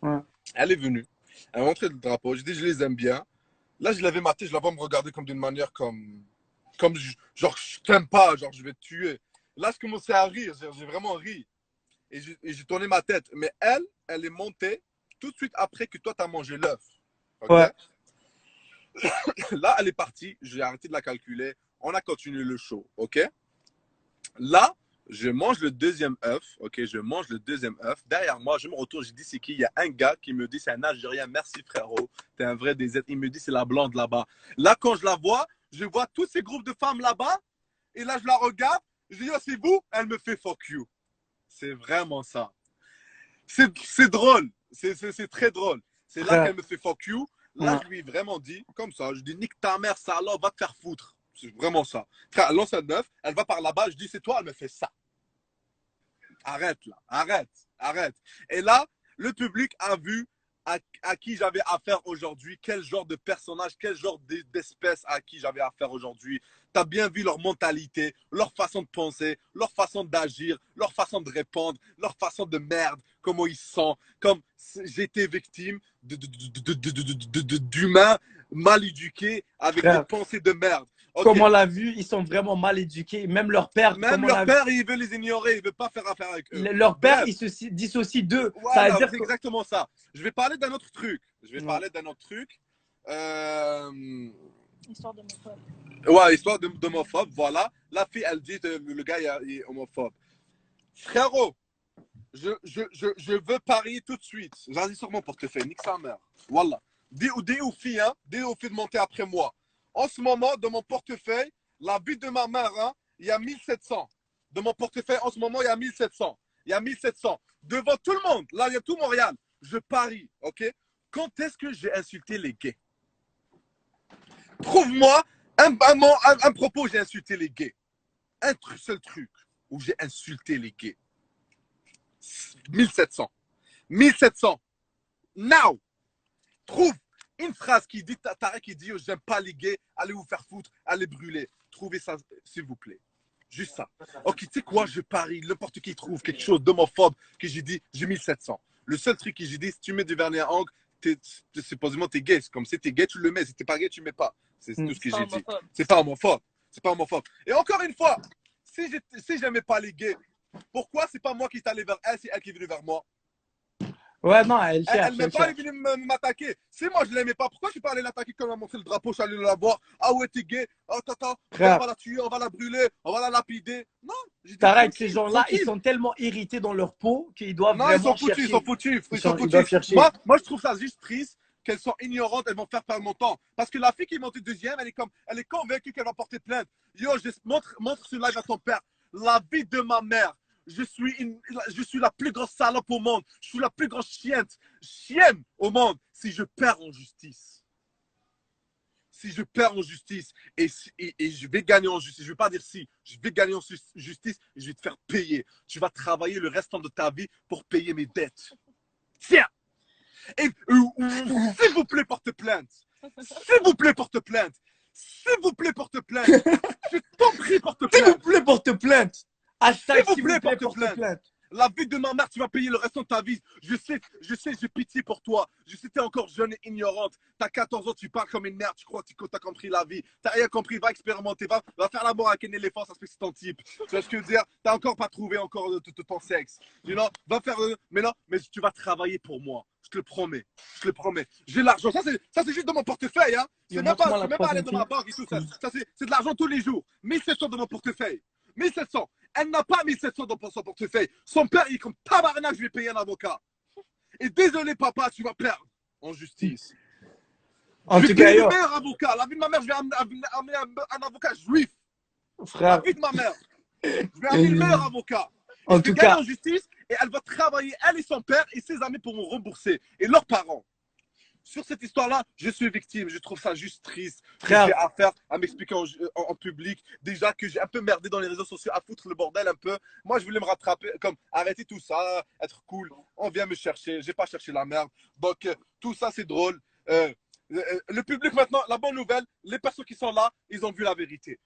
Ouais. Elle est venue, elle m'a montré le drapeau. J'ai dit, je les aime bien. Là, je l'avais maté, je la vois me regarder comme d'une manière comme genre, je t'aime pas, genre, je vais te tuer. Là, je commençais à rire, j'ai vraiment ri. Et j'ai tourné ma tête. Mais elle est montée tout de suite après que toi, tu as mangé l'œuf. Ok. Ouais. Là, elle est partie, j'ai arrêté de la calculer. On a continué le show, ok? Là, je mange le deuxième œuf, ok? Je mange le deuxième œuf. Derrière moi, je me retourne, je dis c'est qui? Il y a un gars qui me dit c'est un Algérien, merci frérot, t'es un vrai DZ. Il me dit c'est la blonde là-bas. Là, quand je la vois, je vois tous ces groupes de femmes là-bas. Et là, je la regarde, je dis oh, c'est vous? Elle me fait fuck you. C'est vraiment ça. C'est drôle, c'est très drôle. C'est là qu'elle me fait fuck you. Là, je lui ai vraiment dit, comme ça, je dis nique ta mère, salope, va te faire foutre. C'est vraiment ça. Elle lance un neuf, elle va par là-bas, je dis c'est toi, elle me fait ça. Arrête là, arrête. Et là, le public a vu à qui j'avais affaire aujourd'hui, quel genre de personnage, quel genre d'espèce à qui j'avais affaire aujourd'hui. Tu as bien vu leur mentalité, leur façon de penser, leur façon d'agir, leur façon de répondre, leur façon de merde, comment ils sont. Comme j'étais victime d'humains mal éduqués avec des pensées de merde. Okay. Comme on l'a vu, ils sont vraiment mal éduqués. Même leur père. Même leur père, il veut les ignorer. Il ne veut pas faire affaire avec eux. Leur père, il se dissocie d'eux. Voilà, c'est exactement ça. Je vais parler d'un autre truc. Histoire d'homophobe. Ouais, histoire d'homophobe, voilà. La fille, elle dit que le gars est homophobe. Frérot, je veux parier tout de suite. Vas-y sur mon portefeuille, nique sa mère. Voilà. Dis aux filles, hein, dis aux filles de monter après moi. En ce moment, dans mon portefeuille, la vie de ma mère, hein, il y a 1700. Dans mon portefeuille, en ce moment, il y a 1700. Il y a 1700. Devant tout le monde, là, il y a tout Montréal. Je parie, ok? Quand est-ce que j'ai insulté les gays? Trouve-moi un propos où j'ai insulté les gays. Un seul truc où j'ai insulté les gays. 1700. 1700. Now! Trouve une phrase qui dit, Tarek qui dit, j'aime pas les gays, allez vous faire foutre, allez brûler. Trouvez ça, s'il vous plaît. Juste ça. Ok, tu sais quoi, je parie, n'importe qui trouve quelque chose d'homophobe que j'ai dit, j'ai 1700. Le seul truc que j'ai dit, si tu mets du vernis à ongles, supposément t'es gay. Comme si t'es gay, tu le mets. Si t'es pas gay, tu le mets pas. C'est tout ce que j'ai dit. C'est pas homophobe. C'est pas homophobe. Et encore une fois, si j'aimais pas les gays, pourquoi c'est pas moi qui suis allé vers elle, c'est elle qui est venue vers moi? Ouais, non, elle cherche. Elle n'est pas venue m'attaquer. Si moi je l'aimais pas, pourquoi je suis pas allé l'attaquer quand elle m'a montré le drapeau, je suis allé la voir. Ah ouais, t'es gay. Oh, tata, on va la tuer, on va la brûler, on va la lapider. Non. Tarek, ces gens-là, ils sont tellement irrités dans leur peau qu'ils doivent vraiment chercher. Ils sont foutus. Moi, je trouve ça juste triste qu'elles sont ignorantes, elles vont faire perdre mon temps. Parce que la fille qui est montée deuxième, elle est convaincue qu'elle va porter plainte. Yo, montre ce live à ton père. La vie de ma mère. Je suis la plus grosse salope au monde. Je suis la plus grosse chienne au monde si je perds en justice. si je perds en justice et je vais gagner en justice, je ne vais pas dire si, je vais gagner en justice et je vais te faire payer. Tu vas travailler le restant de ta vie pour payer mes dettes. Tiens! Et s'il vous plaît, porte plainte. S'il vous plaît, porte plainte. S'il vous plaît, porte plainte. Je t'en prie, porte plainte. S'il vous plaît, porte plainte. S'il vous plaît, porte plainte. La vie de ma mère, tu vas payer le restant de ta vie. Je sais, j'ai pitié pour toi. Je sais que tu es encore jeune et ignorante. Tu as 14 ans, tu parles comme une merde. Tu crois que tu as compris la vie. Tu n'as rien compris. Va expérimenter. Va faire l'amour avec un éléphant. Ça se fait que c'est ton type. Tu vois ce que je veux dire? Tu n'as encore pas trouvé encore ton sexe. You know? Va faire. Mais non, mais tu vas travailler pour moi. Je te le promets. Je te le promets. J'ai l'argent. Ça, c'est juste dans mon portefeuille. Hein. C'est même pas aller dans ma banque et tout ça. C'est de l'argent tous les jours. 1700 dans mon portefeuille. 1700. Elle n'a pas 1700 dans son portefeuille. Son père, il est comme tabarnak, je vais payer un avocat. Et désolé, papa, tu vas perdre en justice. En je tout vais cas, le meilleur avocat. La vie de ma mère, je vais amener un avocat juif. frère. La vie de ma mère. Je vais amener le meilleur avocat. En Je tout vais gagner cas, en justice et elle va travailler, elle et son père et ses amis pour me rembourser. Et leurs parents. Sur cette histoire-là, je suis victime. Je trouve ça juste triste. Frère. J'ai affaire à m'expliquer en public. Déjà que j'ai un peu merdé dans les réseaux sociaux, à foutre le bordel un peu. Moi, je voulais me rattraper, comme arrêter tout ça, être cool. On vient me chercher. J'ai pas cherché la merde. Donc, tout ça, c'est drôle. Le public maintenant, la bonne nouvelle, les personnes qui sont là, ils ont vu la vérité.